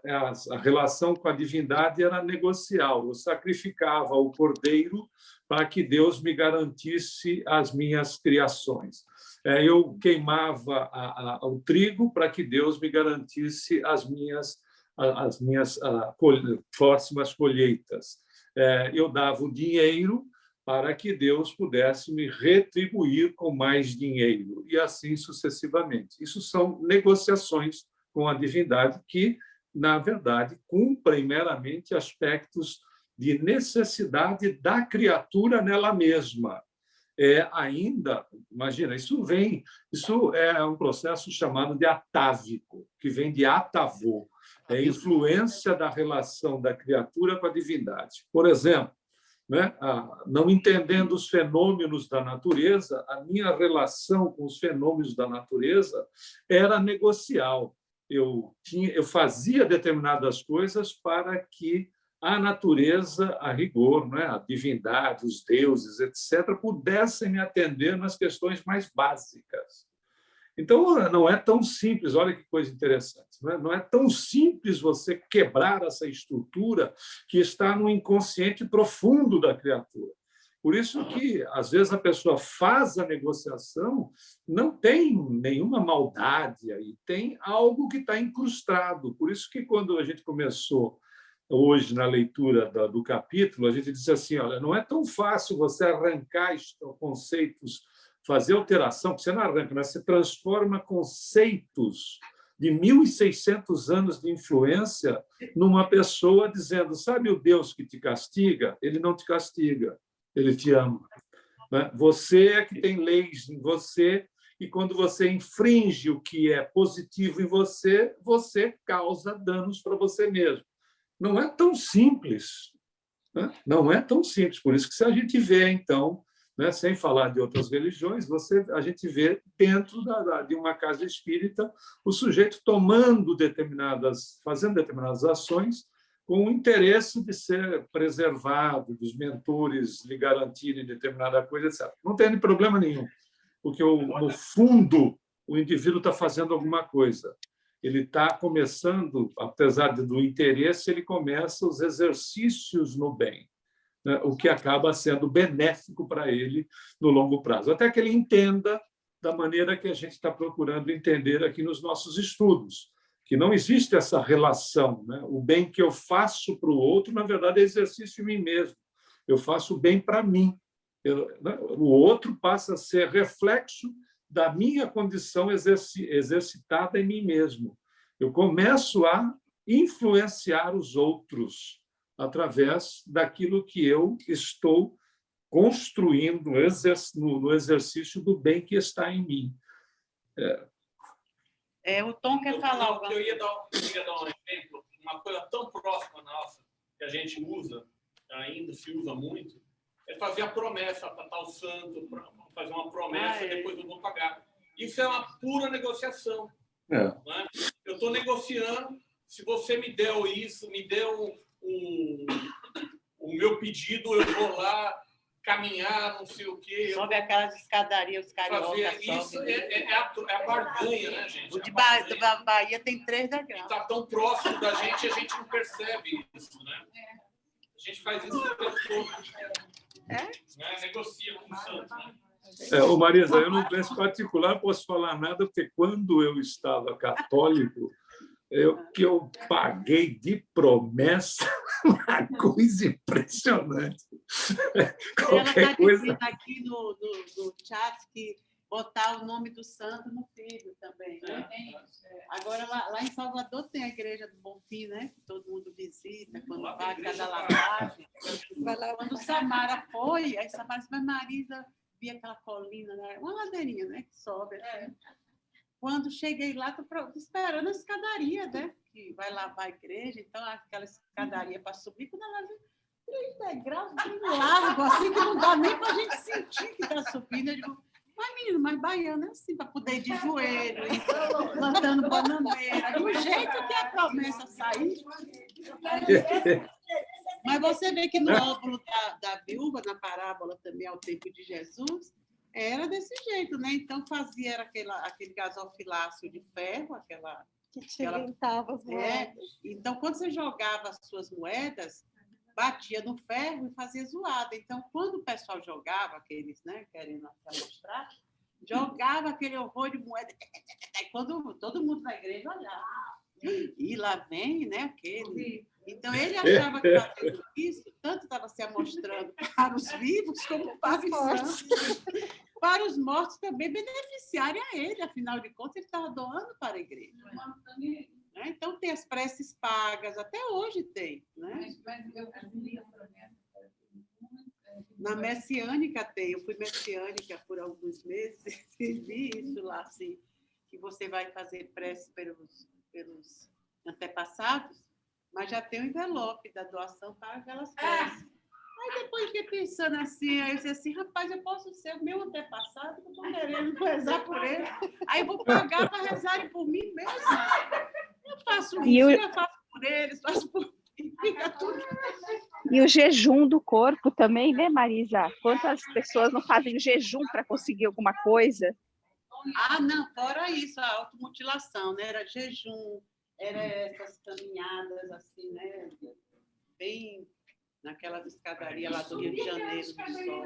A relação com a divindade era negocial. Eu sacrificava o cordeiro para que Deus me garantisse as minhas criações. Eu queimava o trigo para que Deus me garantisse as minhas próximas colheitas. Eu dava o dinheiro para que Deus pudesse me retribuir com mais dinheiro, e assim sucessivamente. Isso são negociações com a divindade que, na verdade, cumprem meramente aspectos de necessidade da criatura nela mesma. Imagina, isso é um processo chamado de atávico, que vem de atavô, é a influência da relação da criatura com a divindade. Por exemplo, né? Não entendendo os fenômenos da natureza, a minha relação com os fenômenos da natureza era negocial. Eu fazia determinadas coisas para que a natureza, a rigor, né? A divindade, os deuses, etc., pudessem me atender nas questões mais básicas. Então, não é tão simples, olha que coisa interessante, não é tão simples você quebrar essa estrutura que está no inconsciente profundo da criatura. Por isso que, às vezes, a pessoa faz a negociação, não tem nenhuma maldade aí, tem algo que está incrustado. Por isso que, quando a gente começou hoje na leitura do capítulo, a gente disse assim, olha, não é tão fácil você arrancar conceitos, fazer alteração, porque você não arranca, né? Você transforma conceitos de 1.600 anos de influência numa pessoa dizendo, sabe o Deus que te castiga? Ele não te castiga, ele te ama. Você é que tem leis em você, e quando você infringe o que é positivo em você, você causa danos para você mesmo. Não é tão simples. Não é tão simples. Por isso que se a gente vê, então, sem falar de outras religiões, a gente vê dentro de uma casa espírita o sujeito fazendo determinadas ações com o interesse de ser preservado, dos mentores lhe garantirem determinada coisa, etc. Não tem problema nenhum, porque, no fundo, o indivíduo está fazendo alguma coisa. Ele está começando, apesar do interesse, ele começa os exercícios no bem, né? O que acaba sendo benéfico para ele no longo prazo, até que ele entenda da maneira que a gente está procurando entender aqui nos nossos estudos, que não existe essa relação, né? O bem que eu faço para o outro, na verdade, é exercício em mim mesmo. Eu faço o bem para mim. O outro passa a ser reflexo da minha condição exercitada em mim mesmo. Eu começo a influenciar os outros através daquilo que eu estou construindo no exercício do bem que está em mim. O Tom quer falar. Eu ia dar um exemplo, uma coisa tão próxima nossa, que a gente usa, ainda se usa muito, é fazer a promessa para tal santo, fazer uma promessa e depois eu vou pagar. Isso é uma pura negociação. Né? Eu estou negociando, se você me deu isso, me deu o meu pedido, eu vou lá caminhar, não sei o quê. Sobe aquelas escadarias, os cariocas isso é a barganha, né, gente? O de Bahia tem 3 degraus. Está tão próximo da gente, a gente não percebe isso, né? A gente faz isso o tempo todo. Né? Negocia com o santo, né? Marisa, eu nesse particular não posso falar nada, porque quando eu estava católico, que eu paguei de promessa uma coisa impressionante. Qualquer coisa. Ela está aqui no chat que botar o nome do santo no filho também. Né? Agora, lá em Salvador tem a Igreja do Bonfim, né? Que todo mundo visita, quando vai a cada lavagem. Quando Samara foi, aí Samara disse, mas Marisa via aquela colina, né? Uma ladeirinha, né? Que sobe assim. Quando cheguei lá, estou esperando a escadaria, né? Que vai lavar a igreja, então aquela escadaria para subir, quando ela viu 3 degraus bem largo, assim, que não dá nem para a gente sentir que está subindo. Eu digo, mas menino, mas baiano é assim, para poder ir de joelho, plantando bananeira, do jeito que a promessa sair. Mas você vê que no óvulo da viúva, na parábola também ao tempo de Jesus, era desse jeito, né? Então fazia aquele gasofilácio de ferro, que tirava as moedas. Então, quando você jogava as suas moedas, batia no ferro e fazia zoada. Então, quando o pessoal jogava, aqueles, né, querendo mostrar, jogava aquele horror de moeda. Quando todo mundo na igreja olhava. E lá vem, né, aquele. Então, ele achava que fazendo isso, tanto estava se amostrando para os vivos como para os mortos. Para os mortos também beneficiarem a ele, afinal de contas, ele estava doando para a igreja. Então, tem as preces pagas, até hoje tem. Né? Na messiânica tem, eu fui messiânica por alguns meses e vi isso lá, assim, que você vai fazer prece pelos antepassados, mas já tem o envelope da doação para aquelas preces. Aí depois fiquei pensando assim, aí eu disse assim, rapaz, eu posso ser o meu antepassado, que eu estou querendo rezar por ele. Aí eu vou pagar para rezarem por mim mesmo. Eu faço isso, eu faço por eles, faço por mim. fica tudo. E o jejum do corpo também, né, Marisa? Quantas pessoas não fazem jejum para conseguir alguma coisa? Ah, não, fora isso, a automutilação, né? Era jejum, era essas caminhadas assim, né? Bem naquelas escadarias lá do Rio de Janeiro, do Sol.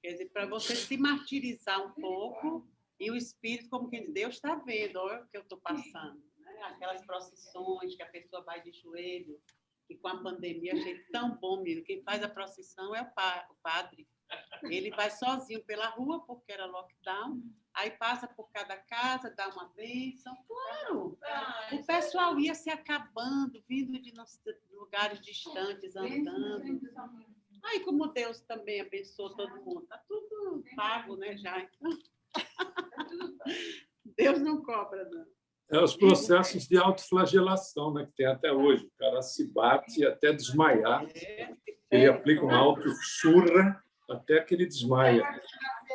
Quer dizer, para você se martirizar um pouco e o espírito, como que Deus está vendo, olha o que eu estou passando. Né? Aquelas procissões que a pessoa vai de joelho, e com a pandemia achei tão bom, mesmo. Quem faz a procissão é o padre. Ele vai sozinho pela rua, porque era lockdown, aí passa por cada casa, dá uma bênção. Claro! O pessoal ia se acabando, vindo de lugares distantes, andando. Aí, como Deus também abençoou todo mundo, está tudo pago, né, já. Então... Deus não cobra, não. Os processos de autoflagelação, né, que tem até hoje. O cara se bate até desmaiar. Ele aplica uma autosurra até que ele desmaia.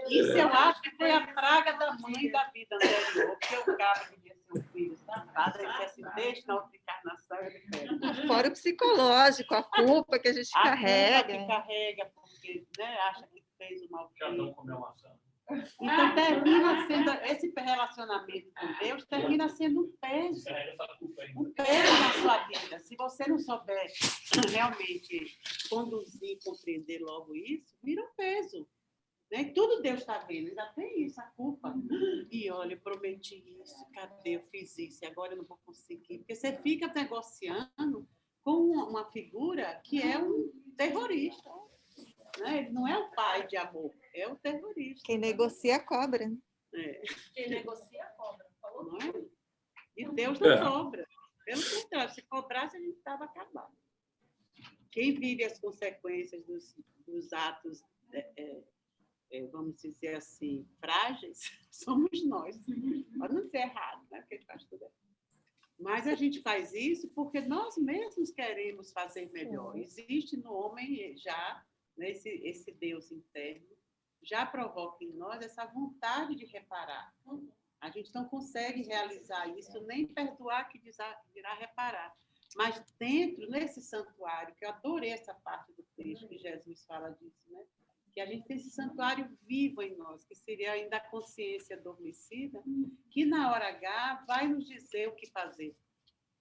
Isso eu acho que foi a praga da mãe da vida anterior, porque o cara queria ser um filho safado, ele disse assim, deixa na outra encarnação, ele pega. Fora o psicológico, a culpa que a gente carrega. A culpa que carrega, porque né, acha que fez o mal. Já não comeu maçã. Então, termina sendo, esse relacionamento com Deus termina sendo um peso na sua vida. Se você não souber realmente conduzir e compreender logo isso, vira um peso. Né? Tudo Deus está vendo, ainda tem isso, a culpa. E olha, eu prometi isso, cadê? Eu fiz isso, e agora eu não vou conseguir. Porque você fica negociando com uma figura que é um terrorista. Né? Ele não é o pai de amor, é o terrorista. Quem negocia, cobra. É. Quem negocia, cobra. Falou não é? E Deus não cobra. Pelo contrário, se cobrasse, a gente estava acabado. Quem vive as consequências dos atos, vamos dizer assim, frágeis, somos nós. Pode não ser errado, né? Porque a gente faz tudo errado. Mas a gente faz isso porque nós mesmos queremos fazer melhor. Existe no homem já... Esse Deus interno já provoca em nós essa vontade de reparar. A gente não consegue realizar isso, nem perdoar que dirá reparar. Mas dentro, nesse santuário, que eu adorei essa parte do texto que Jesus fala disso, né? Que a gente tem esse santuário vivo em nós, que seria ainda a consciência adormecida, que na hora H vai nos dizer o que fazer.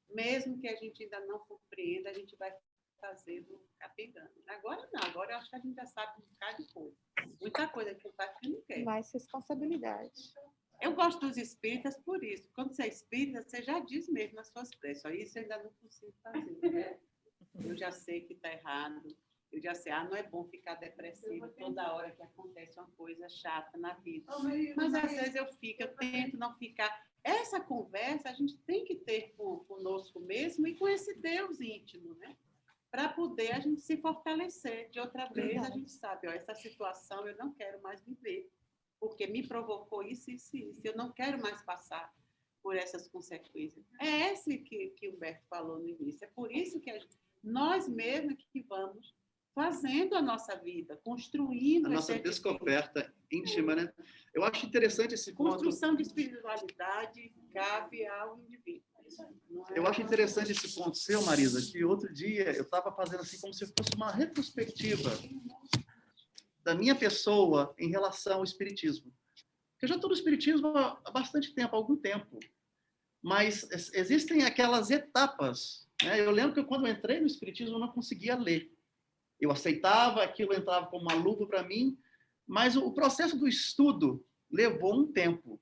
Mesmo que a gente ainda não compreenda, a gente vai fazendo capengando. Agora não, agora eu acho que a gente já sabe um bocado de coisa. Muita coisa que faz que não quer. Mais responsabilidade. Eu gosto dos espíritas por isso. Quando você é espírita, você já diz mesmo nas suas preces. Isso eu ainda não consigo fazer. Né? Eu já sei que está errado. Eu já sei, não é bom ficar depressivo toda hora que acontece uma coisa chata na vida. Mas às vezes eu tento não ficar. Essa conversa a gente tem que ter conosco mesmo e com esse Deus íntimo, né? Para poder a gente se fortalecer. De outra vez, a gente sabe, essa situação eu não quero mais viver, porque me provocou isso, isso e isso. Eu não quero mais passar por essas consequências. É esse que o Humberto falou no início. É por isso que nós mesmos que vamos fazendo a nossa vida, construindo... A nossa descoberta íntima, né? Eu acho interessante esse ponto... Construção de espiritualidade cabe ao indivíduo. Eu acho interessante esse ponto seu, Marisa, que outro dia eu estava fazendo assim como se fosse uma retrospectiva da minha pessoa em relação ao espiritismo. Eu já estou no espiritismo há bastante tempo, há algum tempo. Mas existem aquelas etapas. Né? Eu lembro que quando eu entrei no espiritismo eu não conseguia ler. Eu aceitava, aquilo entrava como uma luva para mim, mas o processo do estudo levou um tempo.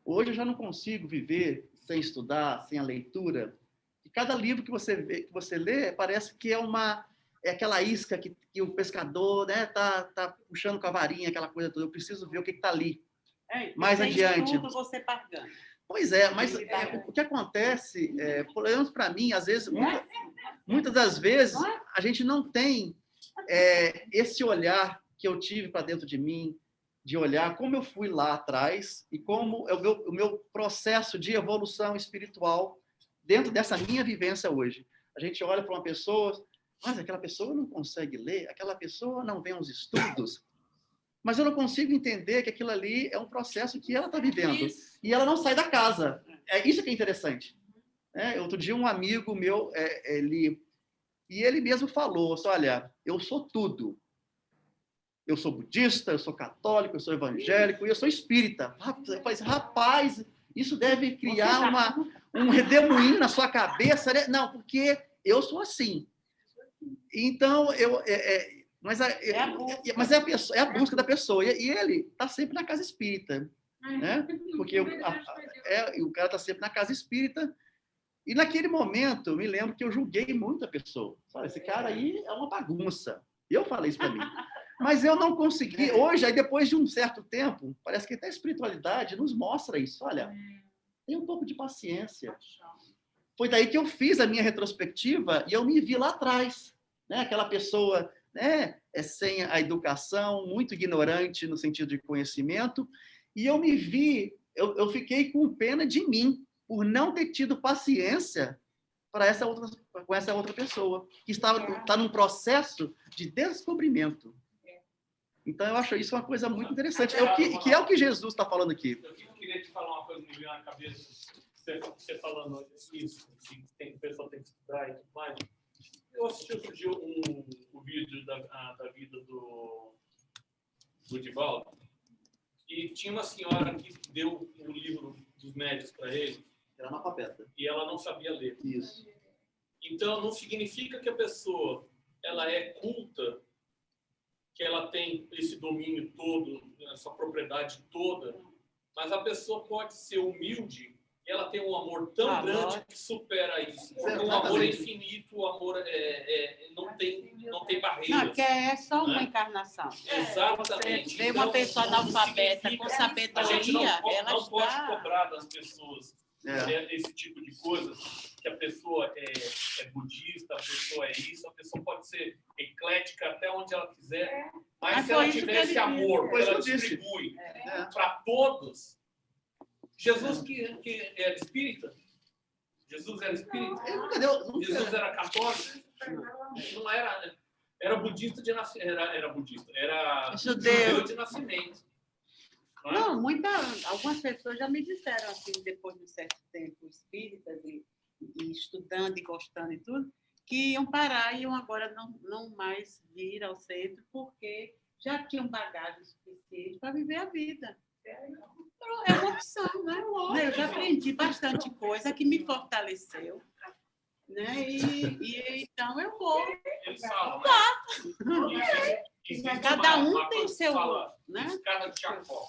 Hoje eu já não consigo viver sem estudar, sem a leitura. E cada livro que você lê, parece que é aquela isca que o pescador, né, tá puxando com a varinha, aquela coisa toda. Eu preciso ver o que está ali. Mais adiante. Tudo você pagando. Pois é, mas o que acontece, pelo menos para mim, às vezes, muitas das vezes, a gente não tem esse olhar que eu tive para dentro de mim, de olhar como eu fui lá atrás e como é o meu processo de evolução espiritual dentro dessa minha vivência hoje. A gente olha para uma pessoa, mas aquela pessoa não consegue ler, aquela pessoa não vem aos estudos, mas eu não consigo entender que aquilo ali é um processo que ela está vivendo e ela não sai da casa. É isso que é interessante. Outro dia um amigo meu, ele E ele mesmo falou, olha, eu sou tudo. Eu sou budista, eu sou católico, eu sou evangélico e eu sou espírita. Rapaz, isso deve criar um redemoinho na sua cabeça, né? Não, porque eu sou assim. Então, mas é a busca da pessoa. E ele está sempre na casa espírita, né? Porque o cara está sempre na casa espírita. E naquele momento, eu me lembro que eu julguei muito a pessoa. Olha, esse cara aí é uma bagunça. Eu falei isso para mim. Mas eu não consegui. Hoje, aí depois de um certo tempo, parece que até a espiritualidade nos mostra isso. Olha, tem um pouco de paciência. Foi daí que eu fiz a minha retrospectiva e eu me vi lá atrás. Né? Aquela pessoa, né, sem a educação, muito ignorante no sentido de conhecimento. E eu me vi, eu fiquei com pena de mim, por não ter tido paciência com essa outra pessoa, que está num processo de descobrimento. Então, eu acho isso uma coisa muito interessante. Que é o que Jesus está falando aqui. Eu queria te falar uma coisa que me veio na cabeça, você falando isso, que o pessoal tem que estudar e tudo mais. Eu assisti outro dia o vídeo da vida do Divaldo, e tinha uma senhora que deu o livro dos médios para ele. Era analfabeta. E ela não sabia ler. Isso. Então, não significa que a pessoa ela é culta, que ela tem esse domínio todo, essa propriedade toda, mas a pessoa pode ser humilde e ela tem um amor tão grande que supera isso. Porque o amor é infinito, o amor não tem barreiras. Não, que é só uma encarnação. Exatamente. Ver uma pessoa analfabeta com sabedoria, a gente não pode está... cobrar das pessoas esse tipo de coisa, que a pessoa é budista, a pessoa é isso, a pessoa pode ser eclética até onde ela quiser, mas se ela tiver esse amor, que ela distribui para todos. Jesus que era espírita, Jesus era espírita, Jesus era católico, não era budista de nascimento, era judeu de nascimento. Não, algumas pessoas já me disseram assim, depois de um certo tempo, espíritas e estudando e gostando e tudo, que iam parar e iam agora não mais vir ao centro porque já tinham bagagem suficiente para viver a vida. É uma opção, né? Eu já aprendi bastante coisa que me fortaleceu, né? E então eu vou. Cada um tem seu, né? Escada de Jacó.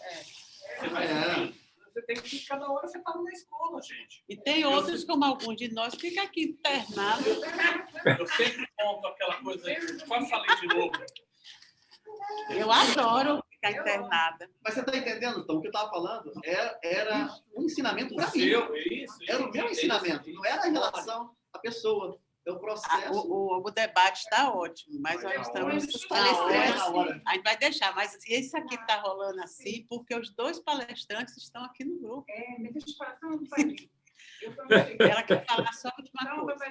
Você tem que ir, cada hora você está na escola, gente. E tem outros, como alguns de nós, fica aqui internado. Eu sempre conto aquela coisa aí, quase falei de novo. Eu adoro ficar internada. Mas você está entendendo, então, o que eu estava falando era um ensinamento para mim. Era o meu ensinamento, não era em relação à pessoa. É o processo. O debate está ótimo, mas nós estamos palestrantes. A gente vai deixar, mas esse aqui está rolando assim porque os dois palestrantes estão aqui no grupo. Mas deixa eu falar, não vai vir. Ela quer falar só a última coisa.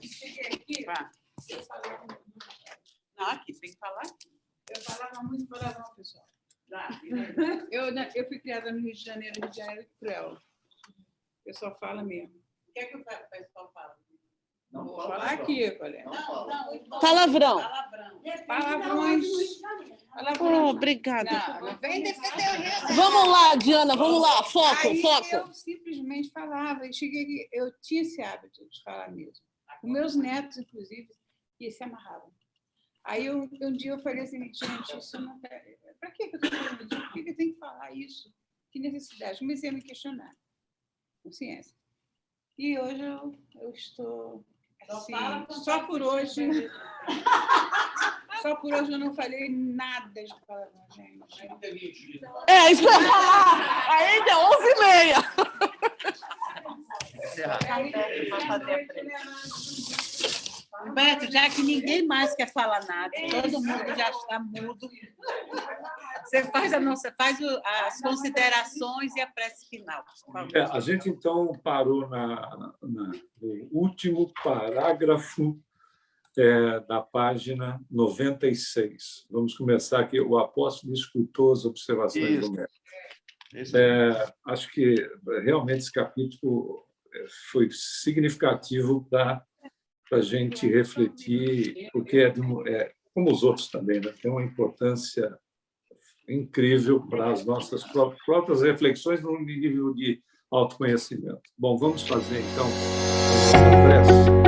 Cheguei aqui. Não, aqui, tem que falar aqui. Eu falava muito palavrão, pessoal. Eu fui criada no Rio de Janeiro cruel. O pessoal fala mesmo. O que é que o pessoal fala? Não vou falar aqui, Colé. Palavrão. Palavrões. Obrigada. Não vem defender o Rio. Vamos lá, Diana, vamos lá. Foco. Eu simplesmente falava. E cheguei aqui, eu tinha esse hábito de falar mesmo. Os meus netos, inclusive, e se amarravam. Aí um dia eu falei assim, gente, isso não tá... Para que eu estou falando isso? Por que eu tenho que falar isso? Que necessidade? Comecei a me questionar. Consciência. E hoje eu estou assim, só por hoje eu não falei nada de palavrão, gente. Isso que eu ia falar. Ainda é 11h30. Roberto, já que ninguém mais quer falar nada, todo mundo já está mudo, você faz as considerações e a prece final. A gente, então, parou no último parágrafo da página 96. Vamos começar aqui. O apóstolo escutou as observações do mestre. Acho que, realmente, esse capítulo foi significativo da para a gente refletir, porque como os outros também, né? Tem uma importância incrível para as nossas próprias reflexões no nível de autoconhecimento. Bom, vamos fazer, então, uma prece.